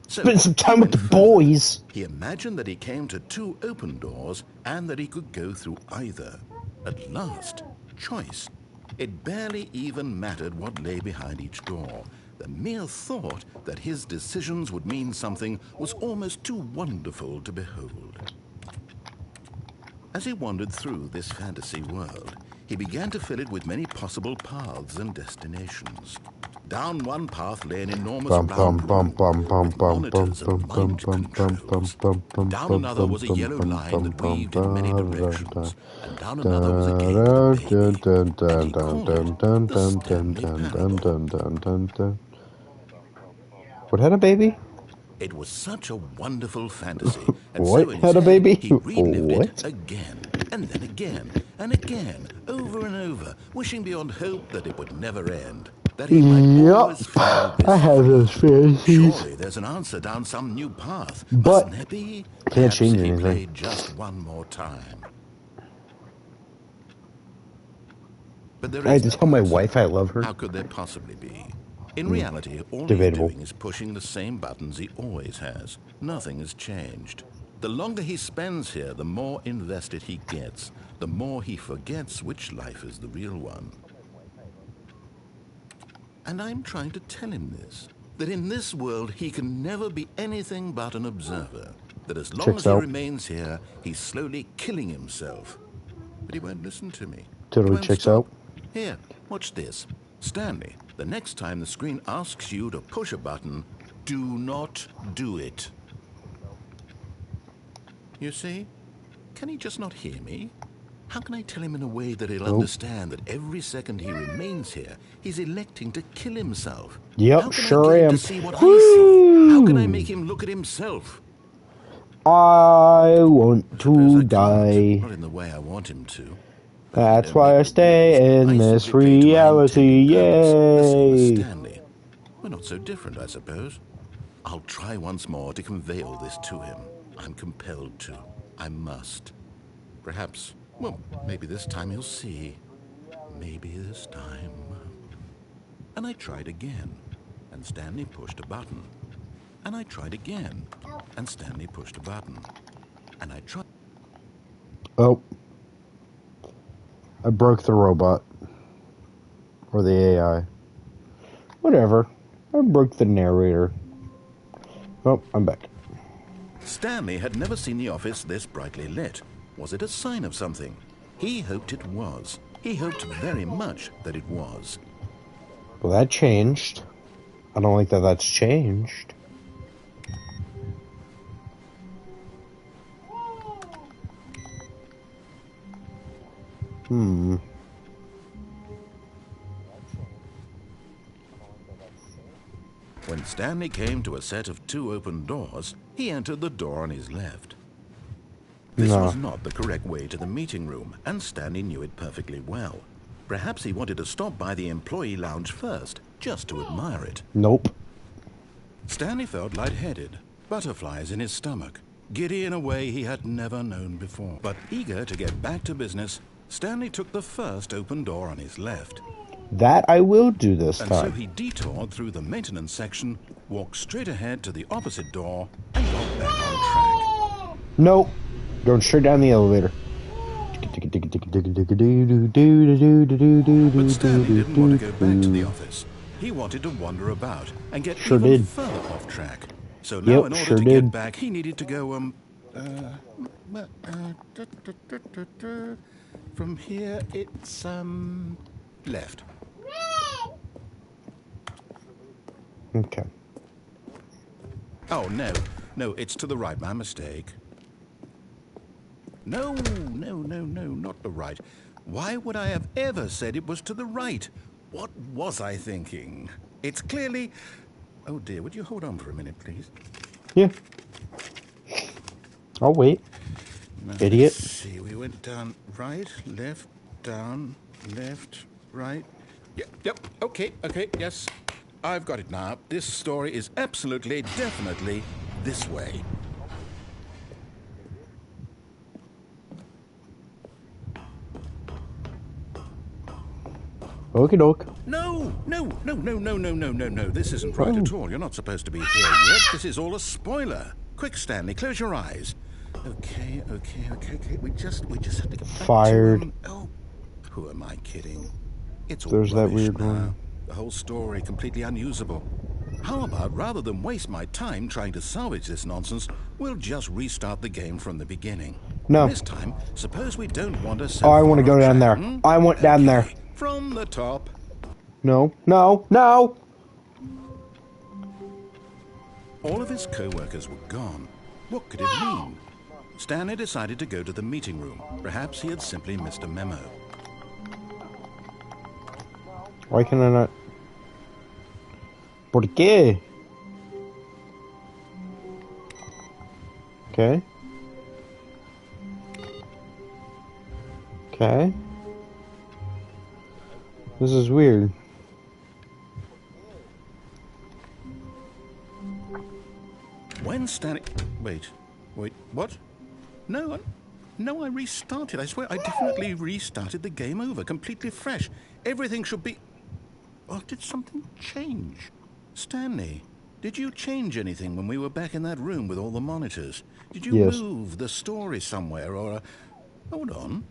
Speaker 2: So,
Speaker 1: Spend some time with the boys.
Speaker 2: he imagined that he came to 2 open doors and that he could go through either. At last, choice. It barely even mattered what lay behind each door. The mere thought that his decisions would mean something was almost too wonderful to behold. As he wandered through this fantasy world, he began to fill it with many possible paths and destinations. Down one path lay an enormous
Speaker 1: Bum
Speaker 2: round
Speaker 1: bum bum
Speaker 2: room
Speaker 1: bum
Speaker 2: with
Speaker 1: bum bum
Speaker 2: monitors
Speaker 1: bum
Speaker 2: and
Speaker 1: bum
Speaker 2: mind
Speaker 1: bum bum
Speaker 2: controls.
Speaker 1: bum bum
Speaker 2: Down another was a yellow line that weaved in many directions, and down another was a gate with a baby, and he called it the Stanley Parable.
Speaker 1: What had a baby?
Speaker 2: It was such a wonderful fantasy, and so
Speaker 1: What
Speaker 2: in his
Speaker 1: had a
Speaker 2: head
Speaker 1: baby?
Speaker 2: he relived it
Speaker 1: What?
Speaker 2: again, and then again, and again, over and over, wishing beyond hope that it would never end, that he might always feel this
Speaker 1: I have those fantasies.
Speaker 2: Surely there's an answer down some new path.
Speaker 1: But
Speaker 2: Mustn't there be?
Speaker 1: can't
Speaker 2: Perhaps
Speaker 1: change
Speaker 2: if he
Speaker 1: anything.
Speaker 2: played just one more time. But there
Speaker 1: I
Speaker 2: is
Speaker 1: had to
Speaker 2: no
Speaker 1: tell my
Speaker 2: answer.
Speaker 1: wife I love her.
Speaker 2: How could there possibly be? In reality, all
Speaker 1: Debatable.
Speaker 2: he's doing is pushing the same buttons he always has. Nothing has changed. The longer he spends here, the more invested he gets. The more he forgets which life is the real one. And I'm trying to tell him this. That in this world, he can never be anything but an observer. That as long as he remains here, he's slowly killing himself. But he won't listen to me.
Speaker 1: Totally
Speaker 2: He won't
Speaker 1: checks
Speaker 2: stop.
Speaker 1: out.
Speaker 2: Here, watch this. Stanley, the next time the screen asks you to push a button, do not do it. You see? Can he just not hear me? How can I tell him in a way that he'll understand that every second he remains here, he's electing to kill himself?
Speaker 1: Yep,
Speaker 2: How can
Speaker 1: sure
Speaker 2: I get him
Speaker 1: am.
Speaker 2: to see what I see? How can I make him look at himself?
Speaker 1: I want
Speaker 2: Suppose
Speaker 1: to
Speaker 2: I can't.
Speaker 1: die.
Speaker 2: Not in the way I want him to.
Speaker 1: That's
Speaker 2: Don't
Speaker 1: why
Speaker 2: make
Speaker 1: I
Speaker 2: the
Speaker 1: stay
Speaker 2: rules.
Speaker 1: in
Speaker 2: I
Speaker 1: this
Speaker 2: simply play to my
Speaker 1: reality.
Speaker 2: intended purpose. The same as
Speaker 1: Yay!
Speaker 2: Stanley. We're not so different, I suppose. I'll try once more to convey all this to him. I'm compelled to. I must. Perhaps, well, maybe this time he'll see. Maybe this time. And I tried again, and Stanley pushed a button. And I tried again, and Stanley pushed a button. And I tried.
Speaker 1: Oh. I broke the robot. Or the AI. Whatever. I broke the narrator. Oh, I'm back.
Speaker 2: Stanley had never seen the office this brightly lit. Was it a sign of something? He hoped it was. He hoped very much that it was.
Speaker 1: Well, that changed. I don't like that that's changed.
Speaker 2: When Stanley came to a set of 2 open doors, he entered the door on his left. This was not the correct way to the meeting room, and Stanley knew it perfectly well. Perhaps he wanted to stop by the employee lounge first, just to admire it.
Speaker 1: Nope.
Speaker 2: Stanley felt lightheaded, butterflies in his stomach, giddy in a way he had never known before. But eager to get back to business, Stanley took the first open door on his left.
Speaker 1: That I will do this
Speaker 2: And so
Speaker 1: time.
Speaker 2: he detoured through the maintenance section, walked straight ahead to the opposite door, and got back on track.
Speaker 1: Nope. Going straight down the elevator.
Speaker 2: But Stanley didn't want to go back to the office. He wanted to wander about and get
Speaker 1: Sure
Speaker 2: even
Speaker 1: did.
Speaker 2: further off track. So now
Speaker 1: Yep,
Speaker 2: in order
Speaker 1: sure
Speaker 2: to
Speaker 1: did.
Speaker 2: get back, he needed to go, from here it's, left.
Speaker 1: Okay.
Speaker 2: Oh, no, it's to the right, my mistake. No, not the right. Why would I have ever said it was to the right? What was I thinking? It's clearly... Oh dear, would you hold on for a minute, please?
Speaker 1: Yeah. I'll wait.
Speaker 2: Now,
Speaker 1: Idiot.
Speaker 2: Let's see, we went down right, left, down, left, right. Yep, okay, yes. I've got it now. This story is absolutely, definitely this way.
Speaker 1: Okie doke.
Speaker 2: No. This isn't right at all. You're not supposed to be here yet. This is all a spoiler. Quick, Stanley, close your eyes. Okay. We just have to get back
Speaker 1: Fired.
Speaker 2: to... Oh, who am I kidding? It's all
Speaker 1: There's that
Speaker 2: rubbish
Speaker 1: weird
Speaker 2: now.
Speaker 1: one.
Speaker 2: The whole story completely unusable. How about, rather than waste my time trying to salvage this nonsense, we'll just restart the game from the beginning.
Speaker 1: No.
Speaker 2: This time, suppose we don't wander so
Speaker 1: Oh, I
Speaker 2: far
Speaker 1: want to go
Speaker 2: off
Speaker 1: down
Speaker 2: track,
Speaker 1: there.
Speaker 2: hmm?
Speaker 1: I want down there.
Speaker 2: From the top.
Speaker 1: No.
Speaker 2: All of his co-workers were gone. What could it mean? Stanley decided to go to the meeting room. Perhaps he had simply missed a memo.
Speaker 1: Why can I not? ¿Por qué? Okay. Okay. This is weird.
Speaker 2: When Stanley... Wait, what? No, I restarted. I swear, I definitely restarted the game over, completely fresh. Everything should be... Or did something change? Stanley, did you change anything when we were back in that room with all the monitors? Did you
Speaker 1: Yes.
Speaker 2: move the story somewhere, or... Hold on.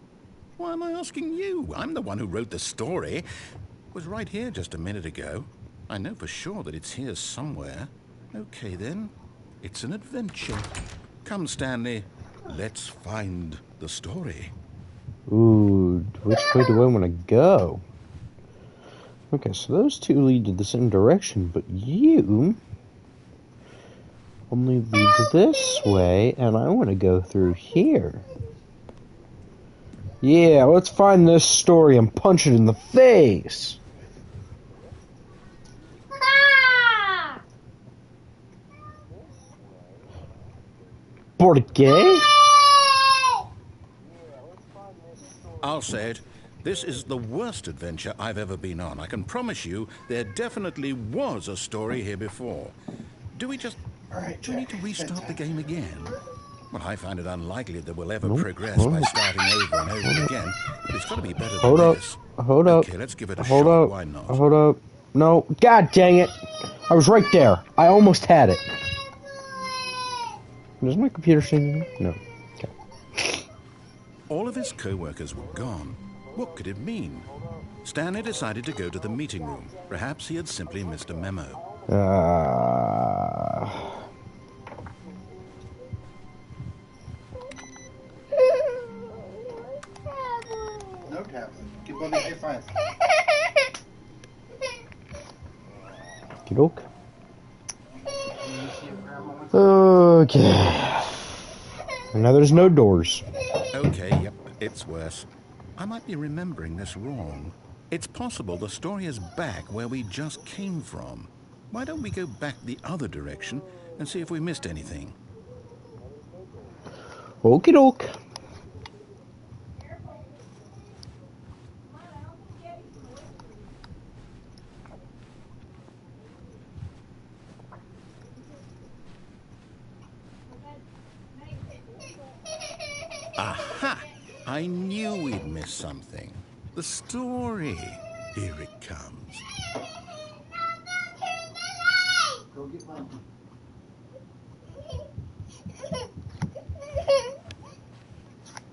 Speaker 2: Why am I asking you? I'm the one who wrote the story. It was right here just a minute ago. I know for sure that it's here somewhere. Okay, then. It's an adventure. Come, Stanley. Let's find the story.
Speaker 1: Ooh, which way do I want to go? Okay, so those two lead to the same direction, but you only lead this way, and I want to go through here. Yeah, let's find this story and punch it in the face. ¿Por qué?
Speaker 2: I'll say it. This is the worst adventure I've ever been on. I can promise you there definitely was a story here before. Do we just...
Speaker 3: Alright,
Speaker 2: Do we need to
Speaker 3: Jack,
Speaker 2: restart the game again? Well, I find it unlikely that we'll ever
Speaker 1: Nope.
Speaker 2: progress
Speaker 1: Hold
Speaker 2: by
Speaker 1: up.
Speaker 2: starting over and over again. But it's got to be better
Speaker 1: Hold
Speaker 2: than
Speaker 1: up.
Speaker 2: this.
Speaker 1: Hold up.
Speaker 2: Okay, let's give it a
Speaker 1: Hold
Speaker 2: shot.
Speaker 1: up.
Speaker 2: Why not?
Speaker 1: Hold up. No. God dang it. I was right there. I almost had it. Does my computer sing? No. Okay.
Speaker 2: All of his co-workers were gone. What could it mean? Stanley decided to go to the meeting room. Perhaps he had simply missed a memo.
Speaker 3: No tablet. Give Bobby a high five.
Speaker 1: Okey-doke. Okay. Now there's no doors.
Speaker 2: Okay, yep, it's worse. I might be remembering this wrong. It's possible the story is back where we just came from. Why don't we go back the other direction and see if we missed anything?
Speaker 1: Okie doke.
Speaker 2: Aha! I knew we'd missed something. The story. Here it comes.
Speaker 3: Go get Bobby.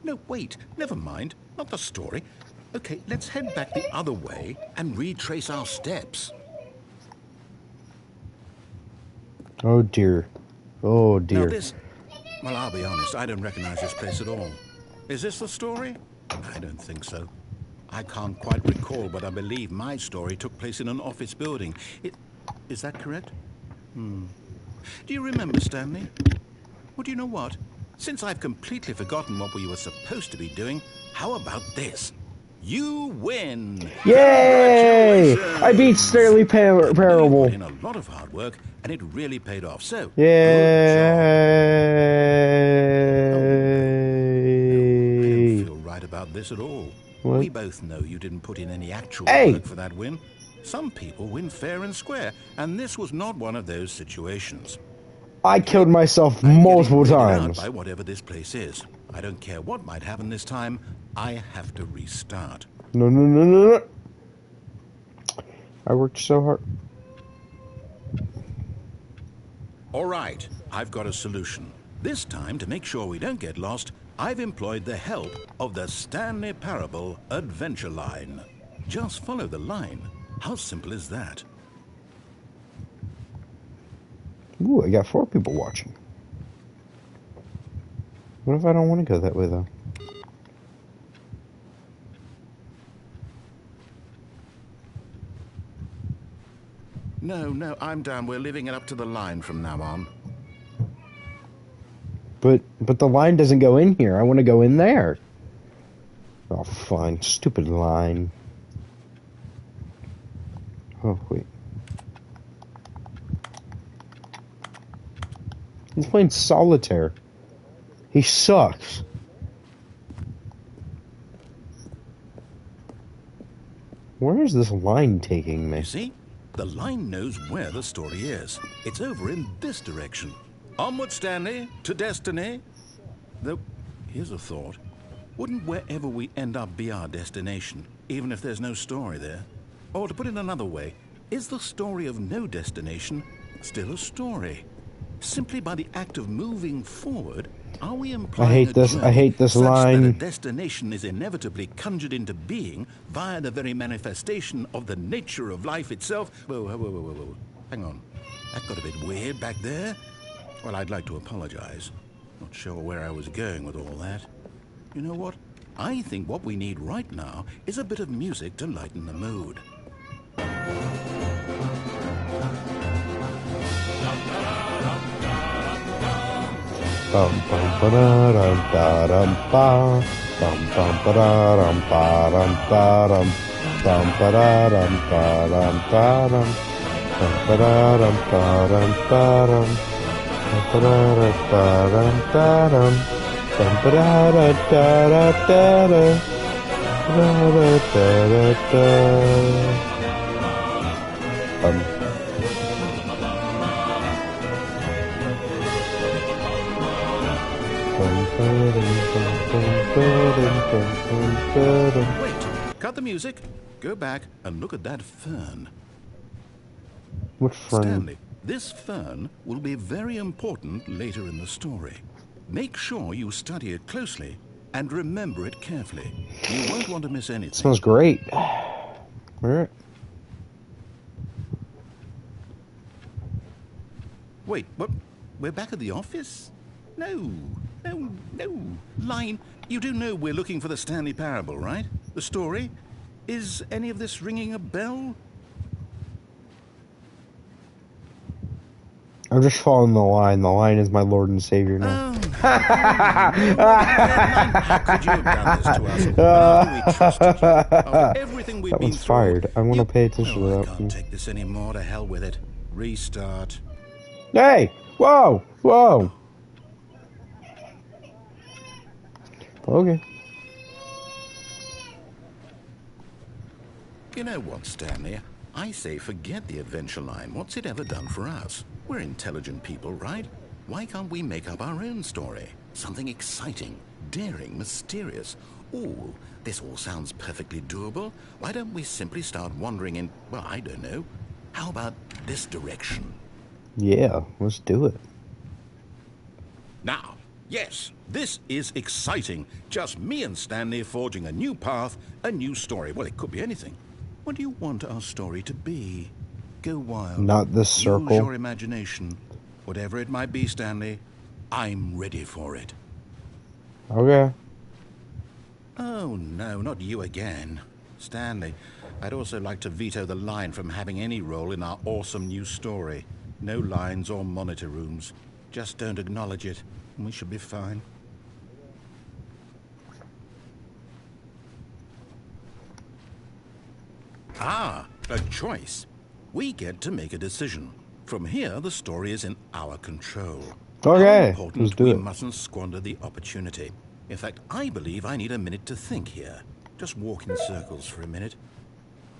Speaker 2: No, wait, never mind. Not the story. Okay, let's head back the other way and retrace our steps.
Speaker 1: Oh dear. Oh
Speaker 2: Now
Speaker 1: dear.
Speaker 2: this... Well, I'll be honest, I don't recognize this place at all. Is this the story? I don't think so. I can't quite recall, but I believe my story took place in an office building. Is that correct? Do you remember, Stanley? Well, do you know what? Since I've completely forgotten what we were supposed to be doing, how about this? You win!
Speaker 1: Yay!
Speaker 2: Congratulations!
Speaker 1: I beat Stanley
Speaker 2: You
Speaker 1: Parable.
Speaker 2: put in a lot of hard work, and it really paid off. So,
Speaker 1: Yay!
Speaker 2: I don't feel right about this at all.
Speaker 1: What?
Speaker 2: We both know you didn't put in any actual
Speaker 1: Hey!
Speaker 2: work for that win. Some people win fair and square, and this was not one of those situations.
Speaker 1: I killed myself
Speaker 2: I'm
Speaker 1: multiple
Speaker 2: getting weirded out
Speaker 1: times.
Speaker 2: by whatever this place is. I don't care what might happen this time. I have to restart.
Speaker 1: No, no, no, no, no. I worked so hard.
Speaker 2: All right, I've got a solution. This time, to make sure we don't get lost, I've employed the help of the Stanley Parable Adventure Line. Just follow the line. How simple is that?
Speaker 1: Ooh, I got 4 people watching. What if I don't want to go that way, though?
Speaker 2: No, I'm down. We're leaving it up to the line from now on.
Speaker 1: But the line doesn't go in here. I want to go in there. Oh, fine. Stupid line. Oh, wait. He's playing solitaire. He sucks. Where is this line taking me?
Speaker 2: You see? The line knows where the story is. It's over in this direction. Onward, Stanley, to destiny. Though, here's a thought. Wouldn't wherever we end up be our destination, even if there's no story there? Or to put it another way, is the story of no destination still a story? Simply by the act of moving forward, are we implying
Speaker 1: I hate this line.
Speaker 2: that a destination is inevitably conjured into being via the very manifestation of the nature of life itself? Whoa. Hang on. That got a bit weird back there. Well, I'd like to apologize. Not sure where I was going with all that. You know what? I think what we need right now is a bit of music to lighten the mood.
Speaker 1: Bum bum ba dum da dum ba bum bum ba dum ba dum ba dum bum ba dum ba dum ba dum bum ba dum ba dum ba dum bum ba dum ba dum bum ba da da da da da.
Speaker 2: Wait, cut the music, go back and look at that fern.
Speaker 1: What fern?
Speaker 2: Stanley, this fern will be very important later in the story. Make sure you study it closely and remember it carefully. You won't want to miss anything.
Speaker 1: Smells great. All right.
Speaker 2: Wait, what? We're back at the office? No. Line, you do know we're looking for the Stanley Parable, right? The story? Is any of this ringing a bell?
Speaker 1: I'm just following the line. The line is my Lord and Savior now.
Speaker 2: Oh, how could you have done this to us? How do we trust you? After everything we've
Speaker 1: That
Speaker 2: been
Speaker 1: one's
Speaker 2: through,
Speaker 1: fired. I want to pay attention
Speaker 2: I
Speaker 1: to
Speaker 2: can't
Speaker 1: that.
Speaker 2: take this anymore. To hell with it. Restart.
Speaker 1: Hey! Whoa! Okay.
Speaker 2: You know what, Stanley? I say forget the adventure line. What's it ever done for us? We're intelligent people, right? Why can't we make up our own story? Something exciting, daring, mysterious. Ooh, this all sounds perfectly doable. Why don't we simply start wandering in, well, I don't know. How about this direction?
Speaker 1: Yeah, let's do it.
Speaker 2: Now, yes, this is exciting. Just me and Stanley forging a new path, a new story. Well, it could be anything. What do you want our story to be? Go wild.
Speaker 1: Not this circle.
Speaker 2: Use your imagination. Whatever it might be, Stanley, I'm ready for it.
Speaker 1: Okay.
Speaker 2: Oh, no, not you again. Stanley, I'd also like to veto the line from having any role in our awesome new story. No lines or monitor rooms. Just don't acknowledge it, and we should be fine. Ah, a choice. We get to make a decision. From here, the story is in our control.
Speaker 1: Okay,
Speaker 2: How important
Speaker 1: let's do
Speaker 2: we
Speaker 1: it.
Speaker 2: mustn't squander the opportunity. In fact, I believe I need a minute to think here. Just walk in circles for a minute.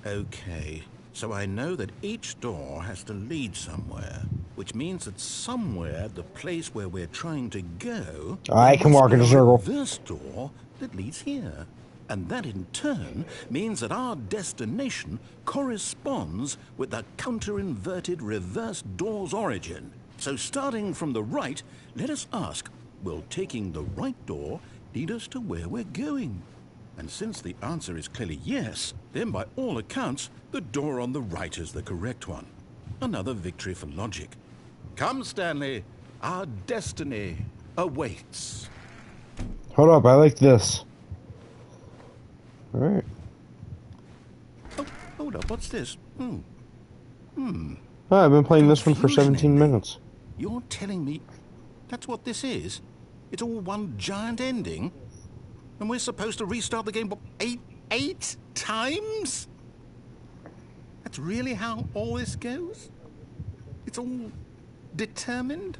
Speaker 2: Okay, so I know that each door has to lead somewhere, which means that somewhere the place where we're trying to go...
Speaker 1: I can walk in a circle.
Speaker 2: ...reverse door that leads here. And that in turn means that our destination corresponds with the counter-inverted reverse door's origin. So starting from the right, let us ask, will taking the right door lead us to where we're going? And since the answer is clearly yes, then by all accounts, the door on the right is the correct one. Another victory for logic. Come, Stanley, our destiny awaits.
Speaker 1: Hold up, I like this. Alright.
Speaker 2: Oh, hold up, what's this?
Speaker 1: Oh, I've been playing this one for
Speaker 2: Confusion
Speaker 1: 17
Speaker 2: ending.
Speaker 1: minutes.
Speaker 2: You're telling me that's what this is? It's all one giant ending? And we're supposed to restart the game, what, eight times? That's really how all this goes? It's all determined?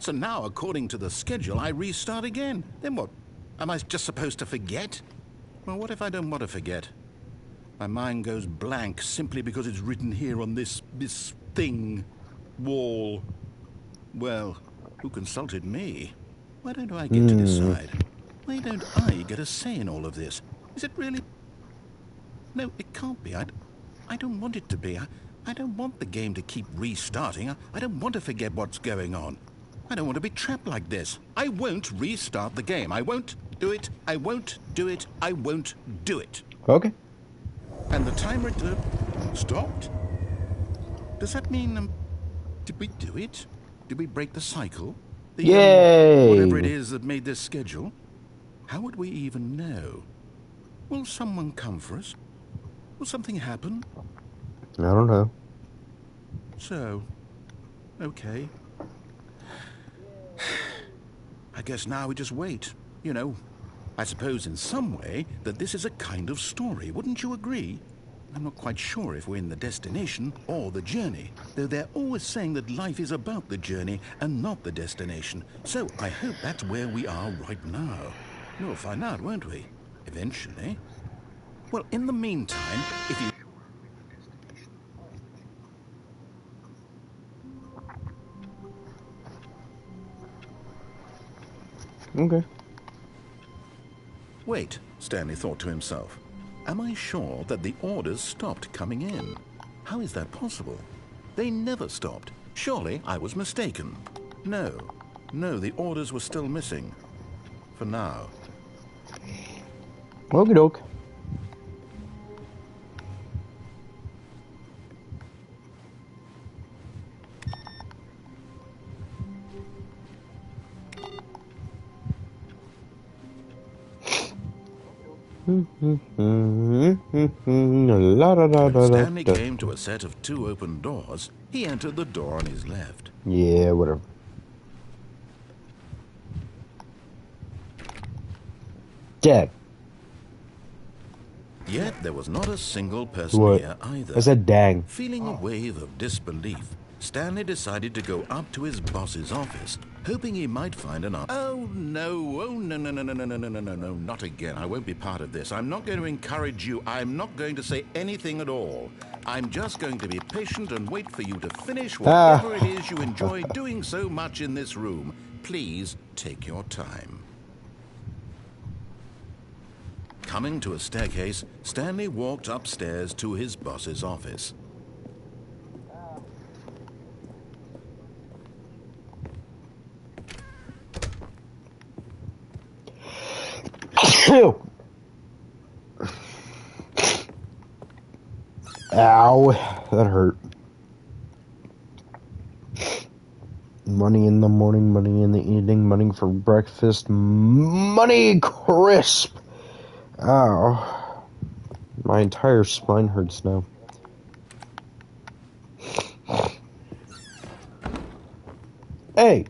Speaker 2: So now, according to the schedule, I restart again. Then what? Am I just supposed to forget? Well, what if I don't want to forget? My mind goes blank simply because it's written here on this thing, wall. Well, who consulted me? Why don't I get to decide? Why don't I get a say in all of this? Is it really? No, it can't be. I don't want it to be. I don't want the game to keep restarting. I don't want to forget what's going on. I don't want to be trapped like this. I won't restart the game. I won't do it. I won't do it. I won't do it.
Speaker 1: Okay.
Speaker 2: And the timer stopped? Does that mean, did we do it? Did we break the cycle?
Speaker 1: Yay!
Speaker 2: Whatever it is that made this schedule? How would we even know? Will someone come for us? Will something happen?
Speaker 1: I don't know.
Speaker 2: So, okay. I guess now we just wait. You know, I suppose in some way that this is a kind of story. Wouldn't you agree? I'm not quite sure if we're in the destination or the journey, though they're always saying that life is about the journey and not the destination. So I hope that's where we are right now. We'll find out, won't we? Eventually. Well, in the meantime, if you...
Speaker 1: Okay.
Speaker 2: Wait, Stanley thought to himself. Am I sure that the orders stopped coming in? How is that possible? They never stopped. Surely I was mistaken. No, the orders were still missing. For now.
Speaker 1: Okie doke.
Speaker 2: When Stanley came to a set of 2 open doors, he entered the door on his left.
Speaker 1: Yeah, whatever. Dead.
Speaker 2: Yet there was not a single person
Speaker 1: What?
Speaker 2: here either.
Speaker 1: I said dang.
Speaker 2: Feeling a wave of disbelief, Stanley decided to go up to his boss's office, hoping he might find an answer. Oh no, not again. I won't be part of this. I'm not going to encourage you. I'm not going to say anything at all. I'm just going to be patient and wait for you to finish whatever it is you enjoy doing so much in this room. Please take your time. Coming to a staircase, Stanley walked upstairs to his boss's office.
Speaker 1: Ow, that hurt. Money in the morning, money in the evening, money for breakfast, money crisp. Ow. My entire spine hurts now. Hey!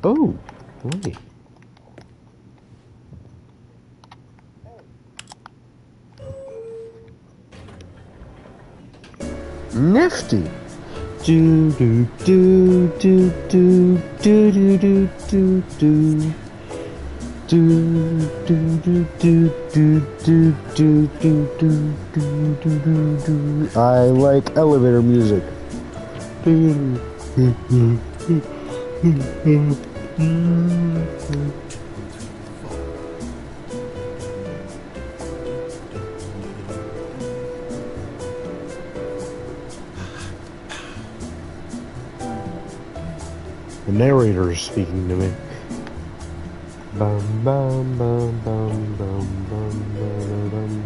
Speaker 1: Oh, wait. Nifty. Do do do do do do do do do do. Do do do do do do do do do do do do. I like elevator music. The narrator is speaking to me. Bum bum bum bum bum bum bum bum.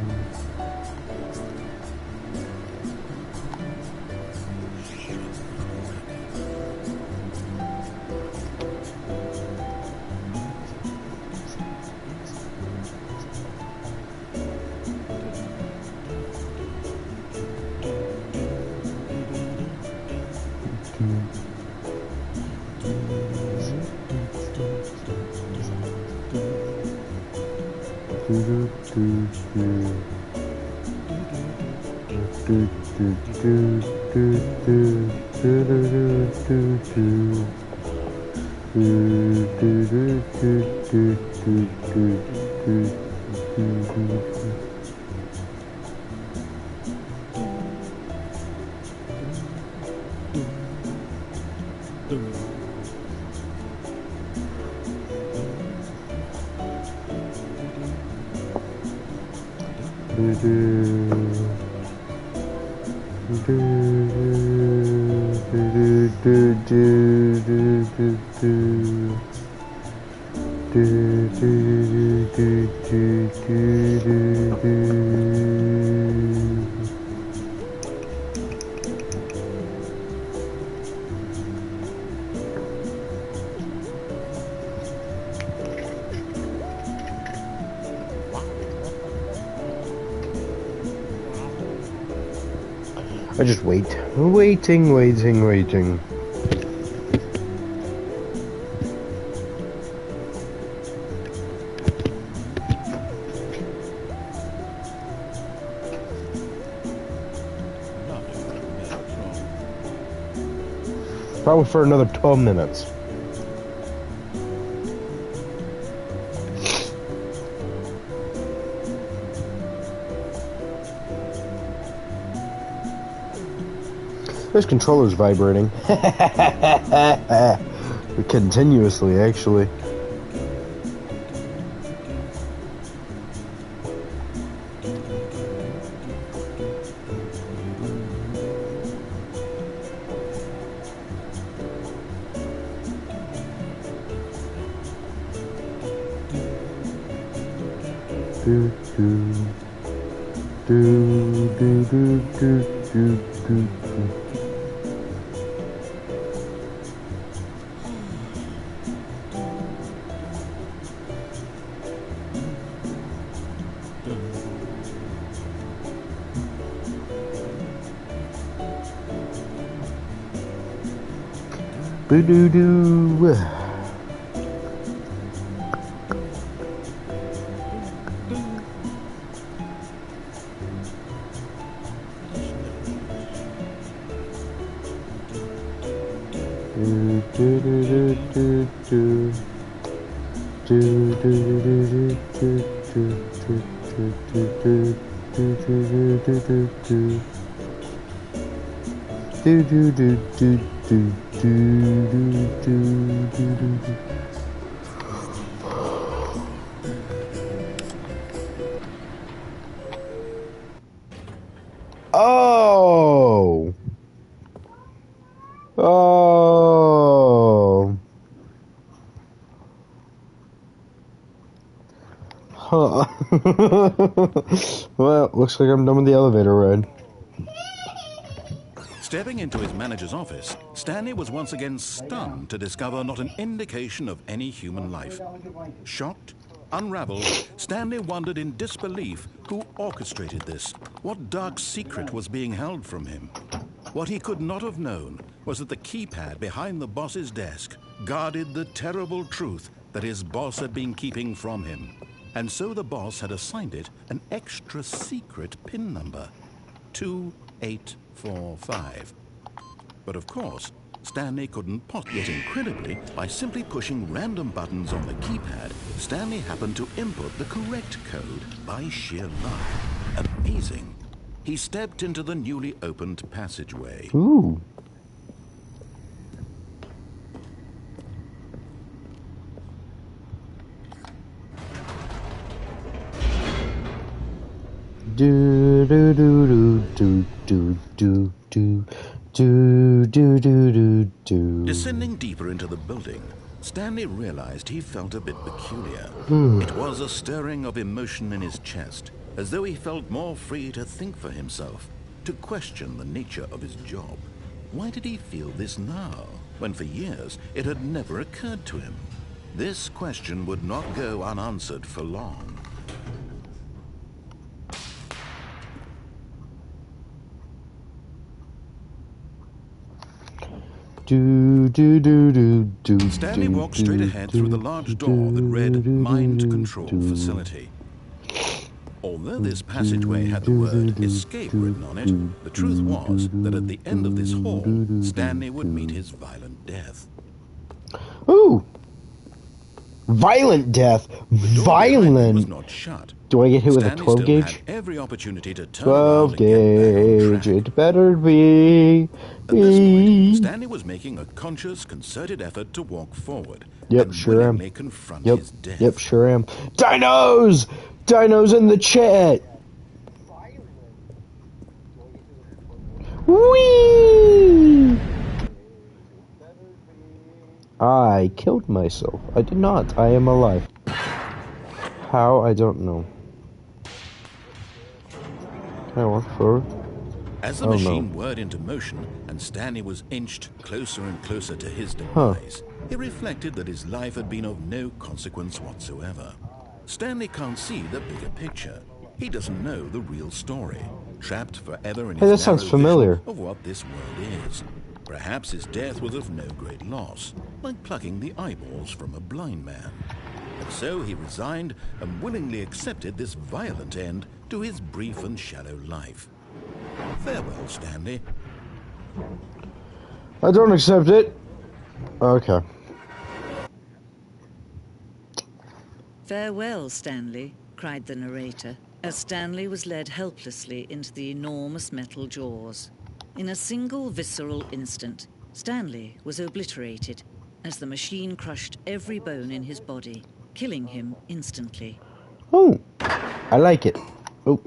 Speaker 1: I just wait. Waiting. Probably for another 12 minutes. This controller's vibrating. Continuously, actually. Boo-doo-doo. Oh. Oh. Huh. Well, looks like I'm done with the elevator ride.
Speaker 2: Stepping into his manager's office, Stanley was once again stunned to discover not an indication of any human life. Shocked, unraveled, Stanley wondered in disbelief who orchestrated this, what dark secret was being held from him. What he could not have known was that the keypad behind the boss's desk guarded the terrible truth that his boss had been keeping from him. And so the boss had assigned it an extra secret PIN number, 2845. But of course, Stanley couldn't yet incredibly, by simply pushing random buttons on the keypad, Stanley happened to input the correct code by sheer luck. Amazing. He stepped into the newly opened passageway.
Speaker 1: Ooh. Do do do do do do do do do do do.
Speaker 2: Descending deeper into the building, Stanley realized he felt a bit peculiar. It was a stirring of emotion in his chest, as though he felt more free to think for himself, to question the nature of his job. Why did he feel this now, when for years it had never occurred to him? This question would not go unanswered for long.
Speaker 1: Do do do do do.
Speaker 2: Stanley walked straight ahead through the large door that read Mind Control Facility. Although this passageway had the word escape written on it, the truth was that at the end of this hall, Stanley would meet his violent death.
Speaker 1: Ooh! Violent death!
Speaker 2: The door behind him was
Speaker 1: Violent!
Speaker 2: not shut.
Speaker 1: Do I get hit with a
Speaker 2: Stanley
Speaker 1: 12
Speaker 2: still
Speaker 1: gauge?
Speaker 2: had every opportunity to turn
Speaker 1: 12
Speaker 2: around and get back on
Speaker 1: gauge,
Speaker 2: track.
Speaker 1: it better be.
Speaker 2: At this point, Stanley was making a conscious, concerted effort to walk forward
Speaker 1: Yep,
Speaker 2: and
Speaker 1: sure am.
Speaker 2: willingly confront
Speaker 1: Yep,
Speaker 2: his death.
Speaker 1: yep, sure am. Dinos! Dinos in the chat! Whee! I killed myself. I did not. I am alive. How? I don't know. Can I walk forward?
Speaker 2: As the
Speaker 1: Oh,
Speaker 2: machine
Speaker 1: no.
Speaker 2: whirred into motion and Stanley was inched closer and closer to his demise, he reflected that his life had been of no consequence whatsoever. Stanley can't see the bigger picture. He doesn't know the real story, trapped forever in
Speaker 1: Hey,
Speaker 2: his
Speaker 1: that sounds
Speaker 2: narrow
Speaker 1: familiar.
Speaker 2: vision of what this world is. Perhaps his death was of no great loss, like plucking the eyeballs from a blind man. And so he resigned and willingly accepted this violent end to his brief and shallow life. Farewell, Stanley.
Speaker 1: I don't accept it. Okay.
Speaker 7: "Farewell, Stanley," cried the narrator, as Stanley was led helplessly into the enormous metal jaws. In a single visceral instant, Stanley was obliterated as the machine crushed every bone in his body, killing him instantly.
Speaker 1: Oh, I like it. Oh.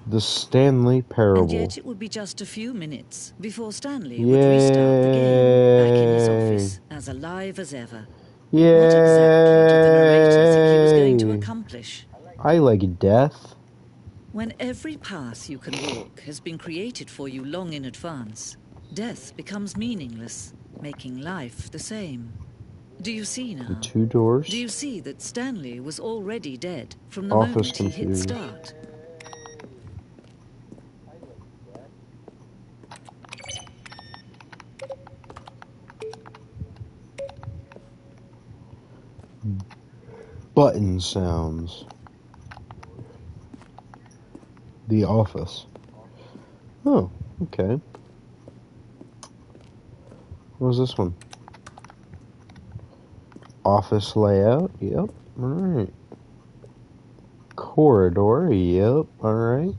Speaker 1: The Stanley Parable.
Speaker 7: And yet it would be just a few minutes before Stanley would restart the game, back in his office, as alive as ever.
Speaker 1: Yay!
Speaker 7: What exactly did the narrator think he was going to accomplish?
Speaker 1: I like death.
Speaker 7: When every path you can walk has been created for you long in advance, death becomes meaningless, making life the same. Do you see now?
Speaker 1: The two doors.
Speaker 7: Do you see that Stanley was already dead from the
Speaker 1: Office
Speaker 7: moment he hit
Speaker 1: confused.
Speaker 7: start?
Speaker 1: Button sounds. The office. Oh, okay. What was this one? Office layout. Yep. Alright. Corridor. Yep. Alright.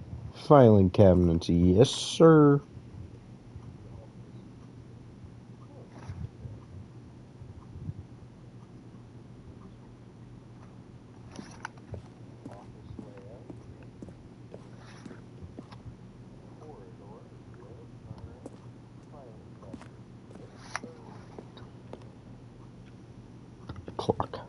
Speaker 1: Filing cabinets. Yes, sir. Clock.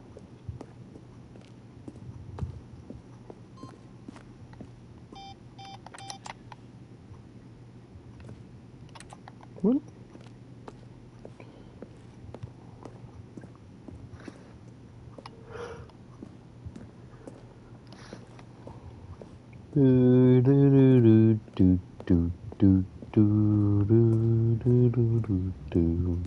Speaker 1: What? Do do do do do do do do do do do do.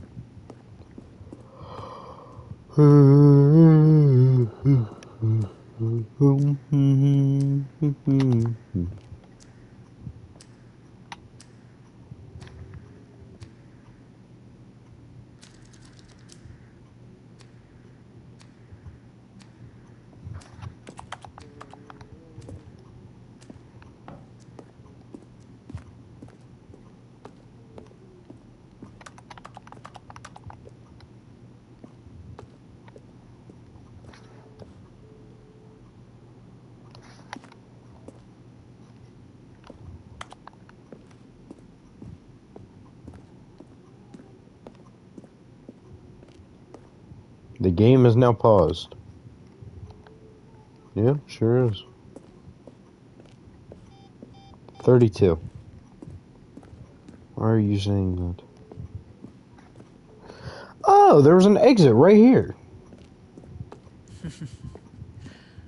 Speaker 1: The game is now paused. Yeah, sure is. 32. Why are you saying that? Oh, there was an exit right here.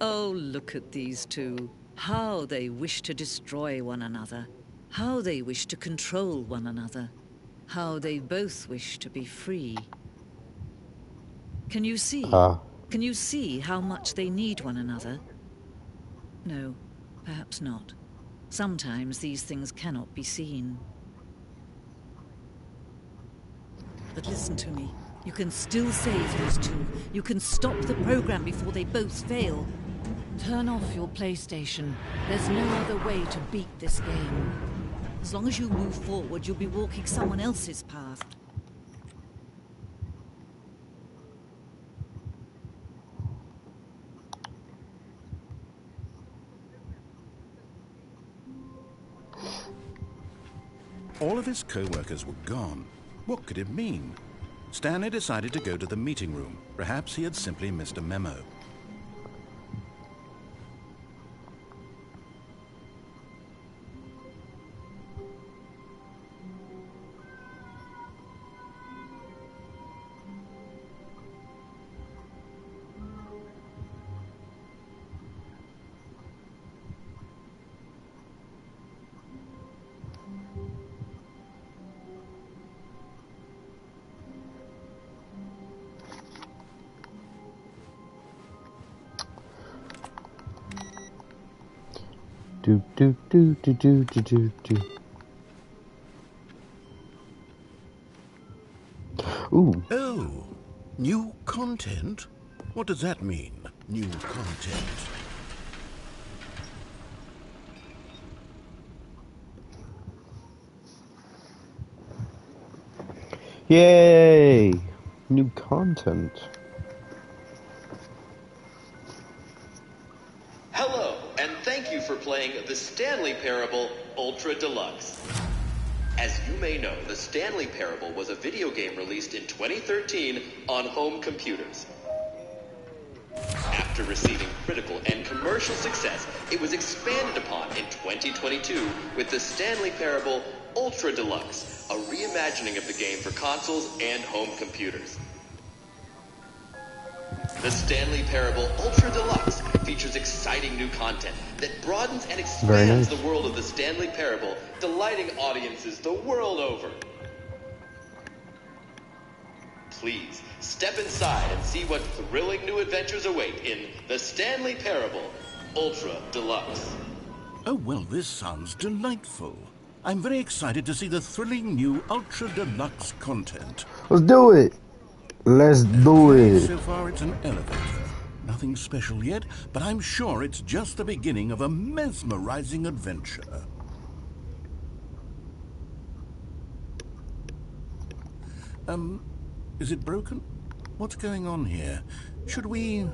Speaker 7: Oh, look at these two. How they wish to destroy one another. How they wish to control one another. How they both wish to be free. Can you see? Can you see how much they need one another? No, perhaps not. Sometimes these things cannot be seen. But listen to me. You can still save those two. You can stop the program before they both fail. Turn off your PlayStation. There's no other way to beat this game. As long as you move forward, you'll be walking someone else's path.
Speaker 2: All of his co-workers were gone. What could it mean? Stanley decided to go to the meeting room. Perhaps he had simply missed a memo.
Speaker 1: Do do do do do do do do. Ooh.
Speaker 2: Oh, new content? What does that mean, new content?
Speaker 1: Yay! New content.
Speaker 8: Hello, and thank you for playing The Stanley Parable Ultra Deluxe. As you may know, The Stanley Parable was a video game released in 2013 on home computers. After receiving critical and commercial success, it was expanded upon in 2022 with The Stanley Parable Ultra Deluxe, a reimagining of the game for consoles and home computers. The Stanley Parable Ultra Deluxe features exciting new content that broadens and expands the world of the Stanley Parable, delighting audiences the world over. Please, step inside and see what thrilling new adventures await in The Stanley Parable Ultra Deluxe.
Speaker 2: Oh, well, this sounds delightful. I'm very excited to see the thrilling new Ultra Deluxe content.
Speaker 1: Let's do it! Let's do it!
Speaker 2: So far, it's an elevator. Nothing special yet, but I'm sure it's just the beginning of a mesmerizing adventure. Is it broken? What's going on here? Should we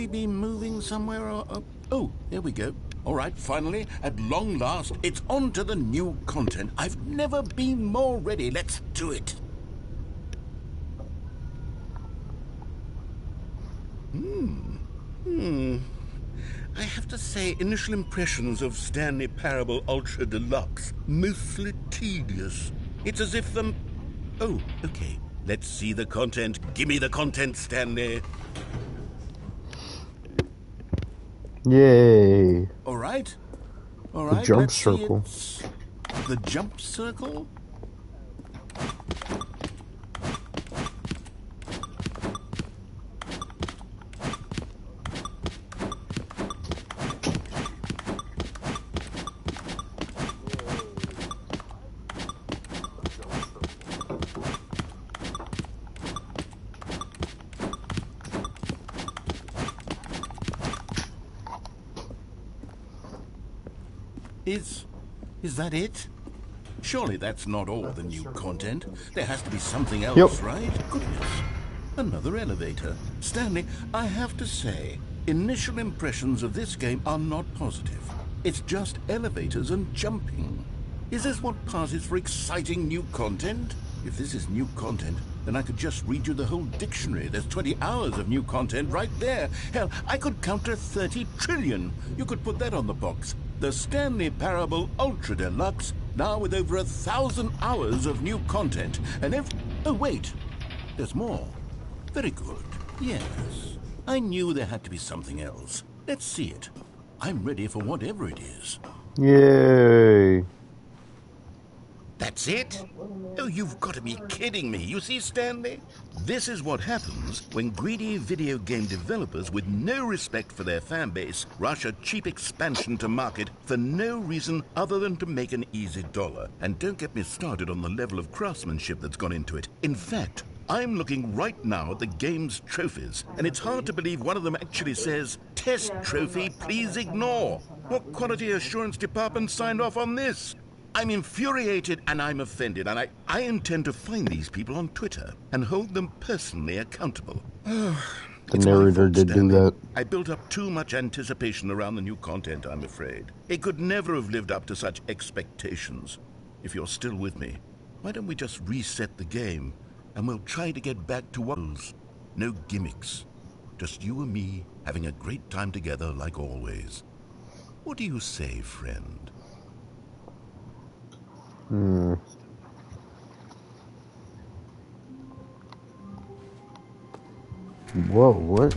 Speaker 2: be moving somewhere or... Oh, there we go. All right, finally, at long last, it's on to the new content. I've never been more ready. Let's do it. I have to say, initial impressions of Stanley Parable Ultra Deluxe, mostly tedious. It's as if the... Oh, okay. Let's see the content. Give me the content, Stanley.
Speaker 1: Yay!
Speaker 2: All right. All right.
Speaker 1: The jump
Speaker 2: let's
Speaker 1: circle.
Speaker 2: See the jump circle? Is that it? Surely that's not all the new content. There has to be something else, right? Goodness. Another elevator. Stanley, I have to say, initial impressions of this game are not positive. It's just elevators and jumping. Is this what passes for exciting new content? If this is new content, then I could just read you the whole dictionary. There's 20 hours of new content right there. Hell, I could count to 30 trillion. You could put that on the box. The Stanley Parable Ultra Deluxe, now with over 1,000 hours of new content. And if... Oh, wait. There's more. Very good. Yes. I knew there had to be something else. Let's see it. I'm ready for whatever it is.
Speaker 1: Yay!
Speaker 2: That's it? Oh, you've got to be kidding me. You see, Stanley? This is what happens when greedy video game developers with no respect for their fan base rush a cheap expansion to market for no reason other than to make an easy dollar. And don't get me started on the level of craftsmanship that's gone into it. In fact, I'm looking right now at the game's trophies, and it's hard to believe one of them actually says, "Test trophy, please ignore." What quality assurance department signed off on this? I'm infuriated and I'm offended, and I intend to find these people on Twitter and hold them personally accountable.
Speaker 1: The narrator did do that.
Speaker 2: I built up too much anticipation around the new content, I'm afraid. It could never have lived up to such expectations. If you're still with me, why don't we just reset the game and we'll try to get back to what was. No gimmicks. Just you and me having a great time together like always. What do you say, friend?
Speaker 1: Whoa, what?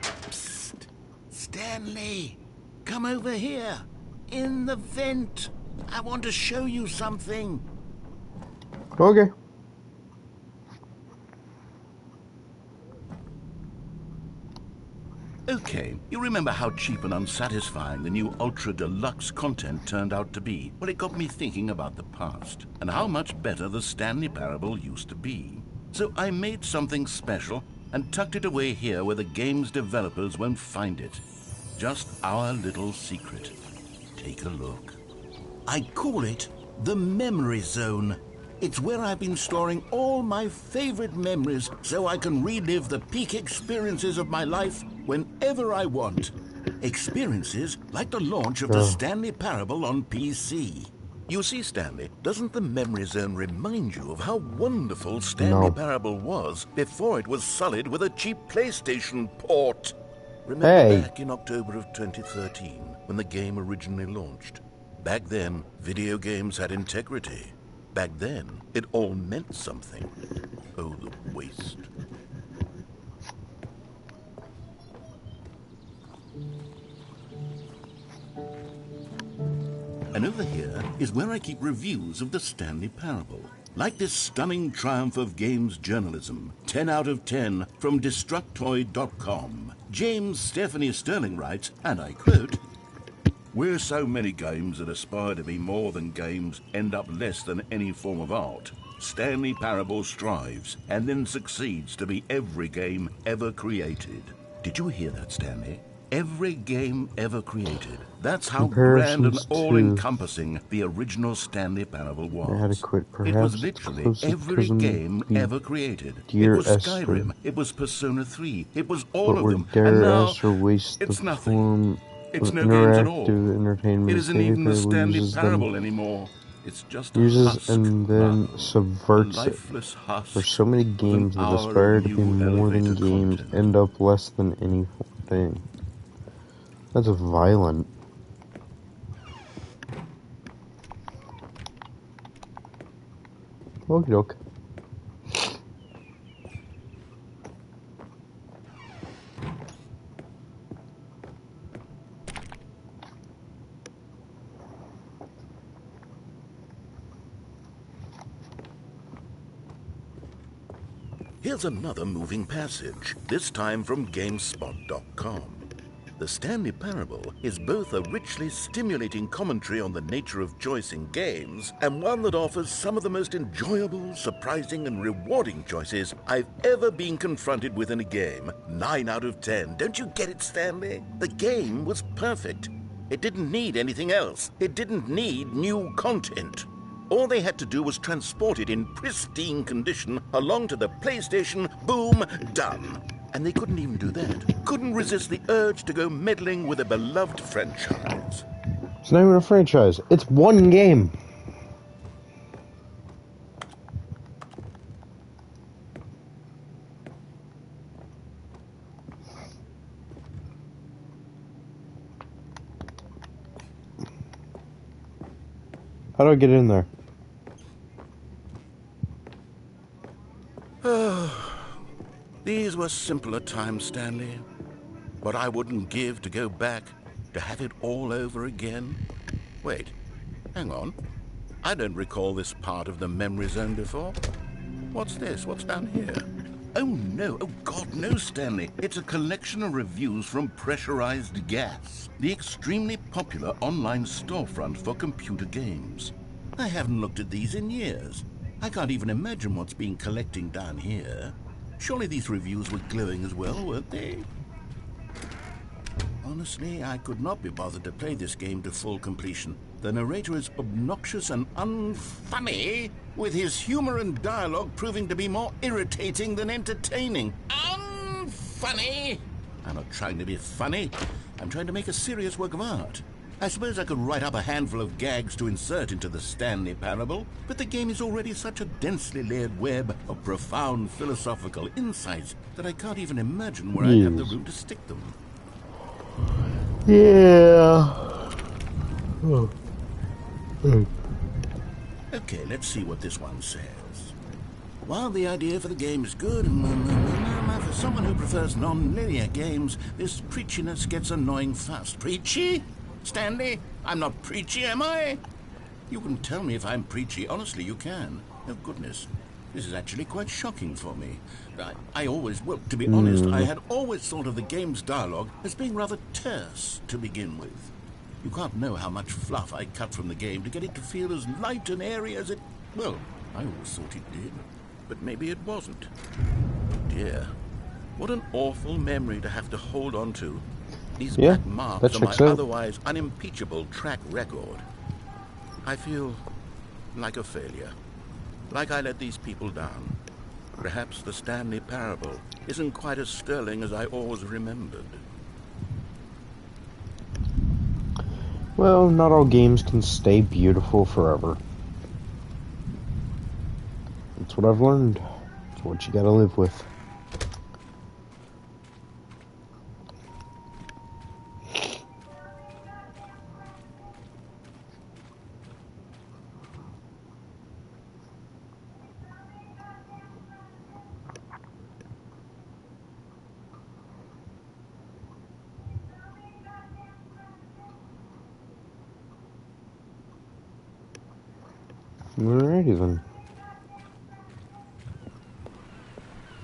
Speaker 2: Psst. Stanley, come over here. In the vent. I want to show you something.
Speaker 1: Okay.
Speaker 2: Okay, you remember how cheap and unsatisfying the new Ultra Deluxe content turned out to be? Well, it got me thinking about the past, and how much better the Stanley Parable used to be. So I made something special and tucked it away here where the game's developers won't find it. Just our little secret. Take a look. I call it the Memory Zone. It's where I've been storing all my favorite memories so I can relive the peak experiences of my life whenever I want. Experiences like the launch of the Stanley Parable on PC. You see, Stanley, doesn't the Memory Zone remind you of how wonderful Stanley Parable was before it was sullied with a cheap PlayStation port? Remember back in October of 2013 when the game originally launched? Back then, video games had integrity. Back then, it all meant something. Oh, the waste. And over here is where I keep reviews of the Stanley Parable. Like this stunning triumph of games journalism, 10 out of 10 from Destructoid.com. James Stephanie Sterling writes, and I quote, "Where so many games that aspire to be more than games end up less than any form of art, Stanley Parable strives and then succeeds to be every game ever created." Did you hear that, Stanley? Every game ever created. That's how grand and all-encompassing the original Stanley Parable was. It was literally every game ever created. It was Skyrim, it was Persona 3, it was all of them, and now it's nothing. It's no games at all. It isn't even the Stanley Parable anymore. It's just a husk,
Speaker 1: and then subverts it. For so many games that aspire to be more than games end up less than anything. That's violent. Okie doke.
Speaker 2: Here's another moving passage, this time from GameSpot.com. The Stanley Parable is both a richly stimulating commentary on the nature of choice in games and one that offers some of the most enjoyable, surprising, and rewarding choices I've ever been confronted with in a game. 9 out of 10. Don't you get it, Stanley? The game was perfect. It didn't need anything else. It didn't need new content. All they had to do was transport it in pristine condition along to the PlayStation. Boom, done. And they couldn't even do that. Couldn't resist the urge to go meddling with a beloved franchise.
Speaker 1: It's not even a franchise. It's one game. How do I get in there?
Speaker 2: These were simpler times, Stanley. What I wouldn't give to go back, to have it all over again. Wait, hang on. I don't recall this part of the Memory Zone before. What's this? What's down here? Oh no, oh God, no, Stanley. It's a collection of reviews from Pressurized Gas, the extremely popular online storefront for computer games. I haven't looked at these in years. I can't even imagine what's been collecting down here. Surely these reviews were glowing as well, weren't they? Honestly, I could not be bothered to play this game to full completion. The narrator is obnoxious and unfunny, with his humor and dialogue proving to be more irritating than entertaining. Unfunny! I'm not trying to be funny. I'm trying to make a serious work of art. I suppose I could write up a handful of gags to insert into the Stanley Parable, but the game is already such a densely layered web of profound philosophical insights that I can't even imagine where I'd have the room to stick them.
Speaker 1: Yeah.
Speaker 2: Okay, let's see what this one says. While the idea for the game is good, for someone who prefers non-linear games, this preachiness gets annoying fast. Preachy? Stanley, I'm not preachy, am I? You can tell me if I'm preachy. Honestly, you can. Oh, goodness. This is actually quite shocking for me. I always, well, to be honest, I had always thought of the game's dialogue as being rather terse to begin with. You can't know how much fluff I cut from the game to get it to feel as light and airy as it... Well, I always thought it did. But maybe it wasn't. Dear, what an awful memory to have to hold on to. These black marks on my otherwise unimpeachable track record. I feel like a failure. Like I let these people down. Perhaps the Stanley Parable isn't quite as sterling as I always remembered.
Speaker 1: Well, not all games can stay beautiful forever. That's what I've learned. It's what you gotta live with. Alrighty then.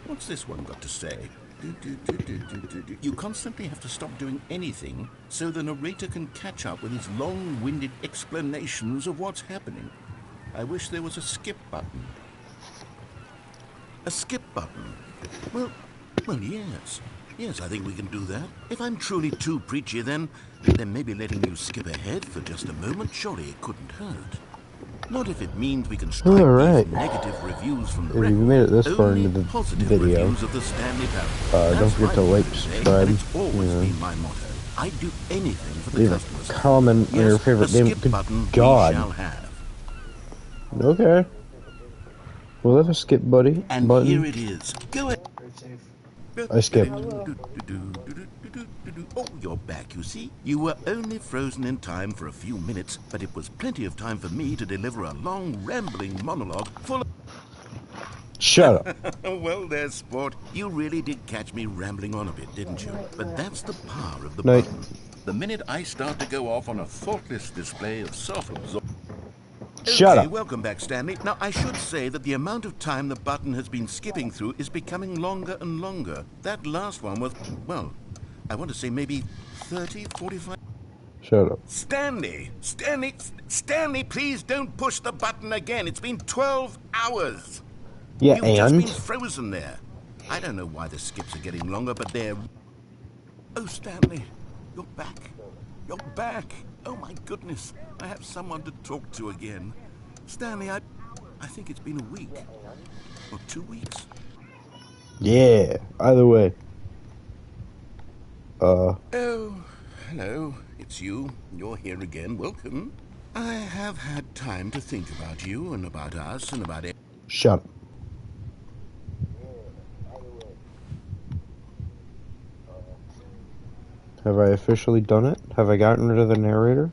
Speaker 2: What's this one got to say? You constantly have to stop doing anything so the narrator can catch up with his long-winded explanations of what's happening. I wish there was a skip button. A skip button? Well, yes. Yes, I think we can do that. If I'm truly too preachy, then maybe letting you skip ahead for just a moment, surely it couldn't hurt. Not if it means we can strike these negative reviews from the record.
Speaker 1: If you made it this far into the video,
Speaker 2: of the Stanley Parable.
Speaker 1: don't forget to like, subscribe,
Speaker 2: It's always been my motto. I'd do anything for the
Speaker 1: leave
Speaker 2: customers.
Speaker 1: a comment on your favorite game. Good God.
Speaker 2: We shall have.
Speaker 1: Okay. We'll have a skip buddy
Speaker 2: And
Speaker 1: button.
Speaker 2: here it is. Go ahead.
Speaker 1: I skipped.
Speaker 2: Oh, you're back, you see. You were only frozen in time for a few minutes, but it was plenty of time for me to deliver a long, rambling monologue full of...
Speaker 1: Shut up.
Speaker 2: Well, there, sport. You really did catch me rambling on a bit, didn't you? But that's the power of the
Speaker 1: Night.
Speaker 2: button. The minute I start to go off on a thoughtless display of self-absorption...
Speaker 1: Shut
Speaker 2: Okay,
Speaker 1: up.
Speaker 2: welcome back, Stanley. Now, I should say that the amount of time the button has been skipping through is becoming longer and longer. That last one was, well, I want to say maybe 30, 45...
Speaker 1: Shut up.
Speaker 2: Stanley, please don't push the button again. It's been 12 hours.
Speaker 1: Yeah,
Speaker 2: You've just
Speaker 1: and?
Speaker 2: been frozen there. I don't know why the skips are getting longer, but they're... Oh, Stanley, you're back. You're back. Oh, my goodness. I have someone to talk to again. Stanley, I think it's been a week. Or 2 weeks.
Speaker 1: Yeah, either way.
Speaker 2: Oh, hello. It's you. You're here again. Welcome. I have had time to think about you and about us and about it.
Speaker 1: Shut up. Have I officially done it? Have I gotten rid of the narrator?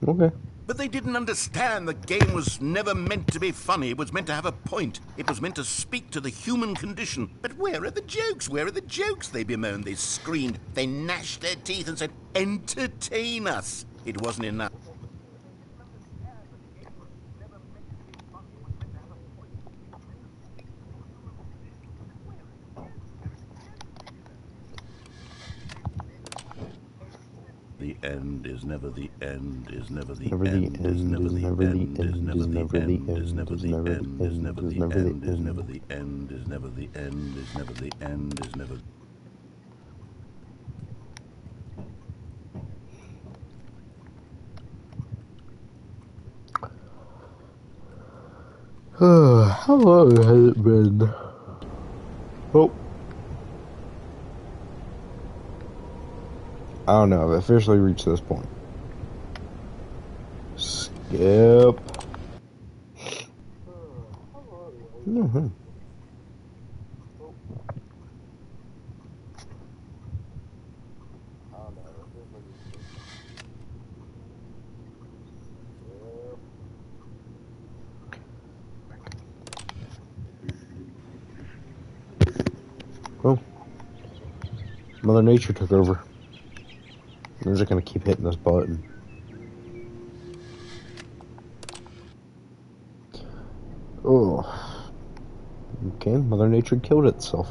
Speaker 1: Okay.
Speaker 2: But they didn't understand the game was never meant to be funny. It was meant to have a point. It was meant to speak to the human condition. But where are the jokes? Where are the jokes? They bemoaned, they screamed, they gnashed their teeth and said, entertain us. It wasn't enough. The end is never the end, is never the end, is never the end, is never the end, is never the end, is never the end, is never the end, is never the end, is never the end, is never.
Speaker 1: How long has it been? Oh. I don't know, I've officially reached this point. Skip. Mm-hmm. Oh. Mother Nature took over. I'm just gonna keep hitting this button. Oh. Okay, Mother Nature killed itself.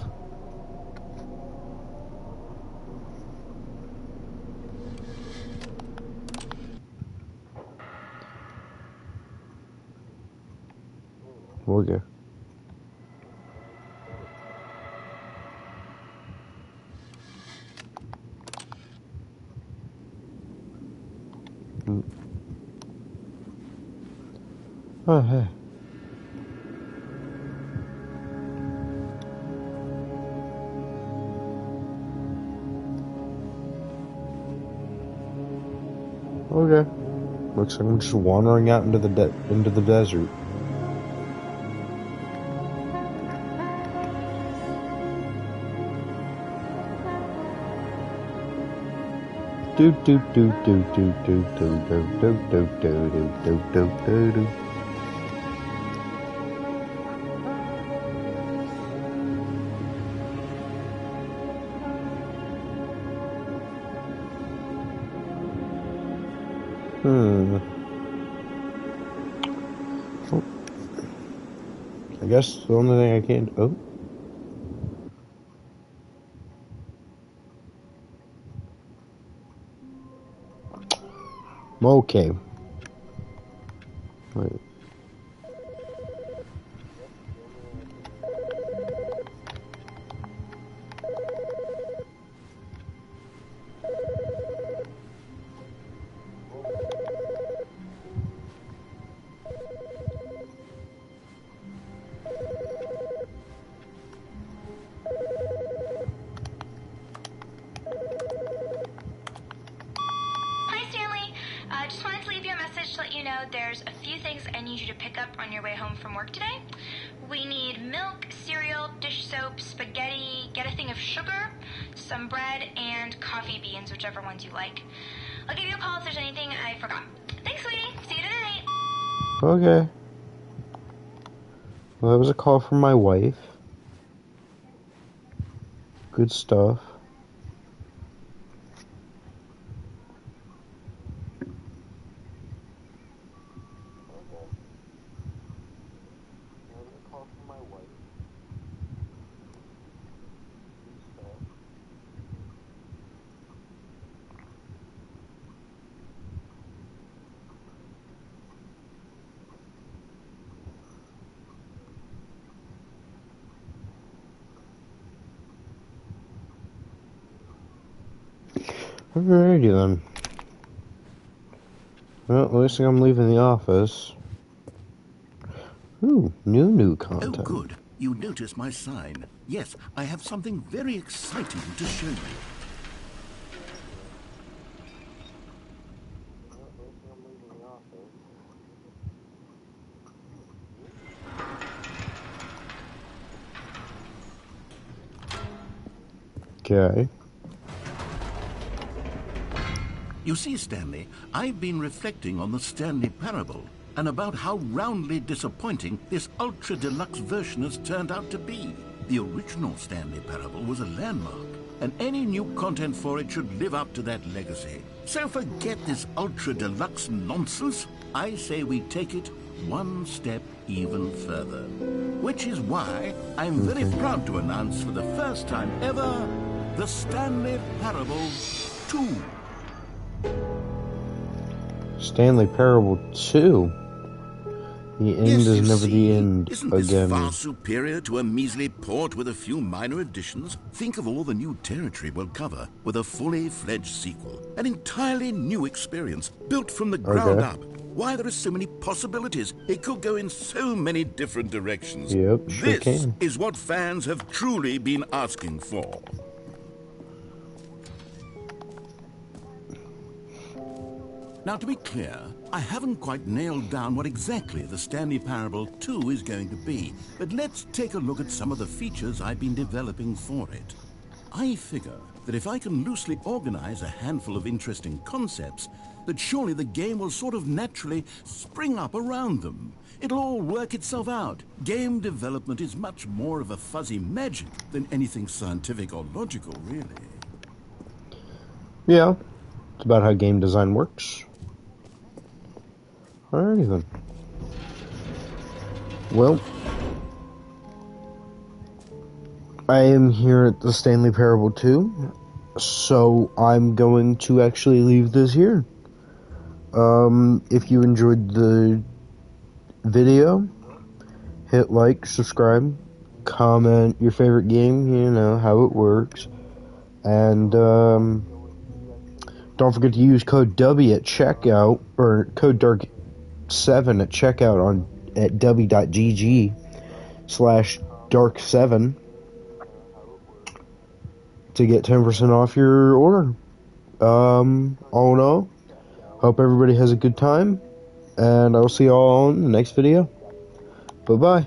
Speaker 1: Okay. Oh, hey. Okay. Looks like I'm just wandering out into the desert. Do do do do do do do do do do do do do do do. Oh. I guess the only thing I can do. Oh. Okay. Wait.
Speaker 6: There's a few things I need you to pick up on your way home from work today. We need milk, cereal, dish soap, spaghetti, get a thing of sugar, some bread, and coffee beans, whichever ones you like. I'll give you a call if there's anything I forgot. Thanks, sweetie. See you tonight.
Speaker 1: Okay. Well, that was a call from my wife. Good stuff. Alrighty then. Well, at least I'm leaving the office. Ooh, new content.
Speaker 2: Oh, good. You notice my sign. Yes, I have something very exciting to show you.
Speaker 1: Okay.
Speaker 2: You see, Stanley, I've been reflecting on the Stanley Parable and about how roundly disappointing this ultra deluxe version has turned out to be. The original Stanley Parable was a landmark, and any new content for it should live up to that legacy. So forget this ultra deluxe nonsense. I say we take it one step even further. Which is why I'm very proud to announce for the first time ever, the Stanley Parable 2.
Speaker 1: Stanley Parable 2. The end is never the end
Speaker 2: Isn't this
Speaker 1: again.
Speaker 2: far superior to a measly port with a few minor additions? Think of all the new territory we'll cover with a fully fledged sequel. An entirely new experience, built from the ground up. Why, there are so many possibilities. It could go in so many different directions.
Speaker 1: Yep, sure
Speaker 2: This
Speaker 1: can.
Speaker 2: is what fans have truly been asking for. Now, to be clear, I haven't quite nailed down what exactly the Stanley Parable 2 is going to be, but let's take a look at some of the features I've been developing for it. I figure that if I can loosely organize a handful of interesting concepts, that surely the game will sort of naturally spring up around them. It'll all work itself out. Game development is much more of a fuzzy magic than anything scientific or logical, really.
Speaker 1: Yeah, it's about how game design works. Alrighty then. Well, I am here at the Stanley Parable 2, so I'm going to actually leave this here. If you enjoyed the video, hit like, subscribe, comment your favorite game, you know how it works, and don't forget to use code W at checkout, or code DARK7 at checkout at w.gg/dark7 to get 10% off your order. All in all, hope everybody has a good time, and I'll see you all in the next video. Bye-bye.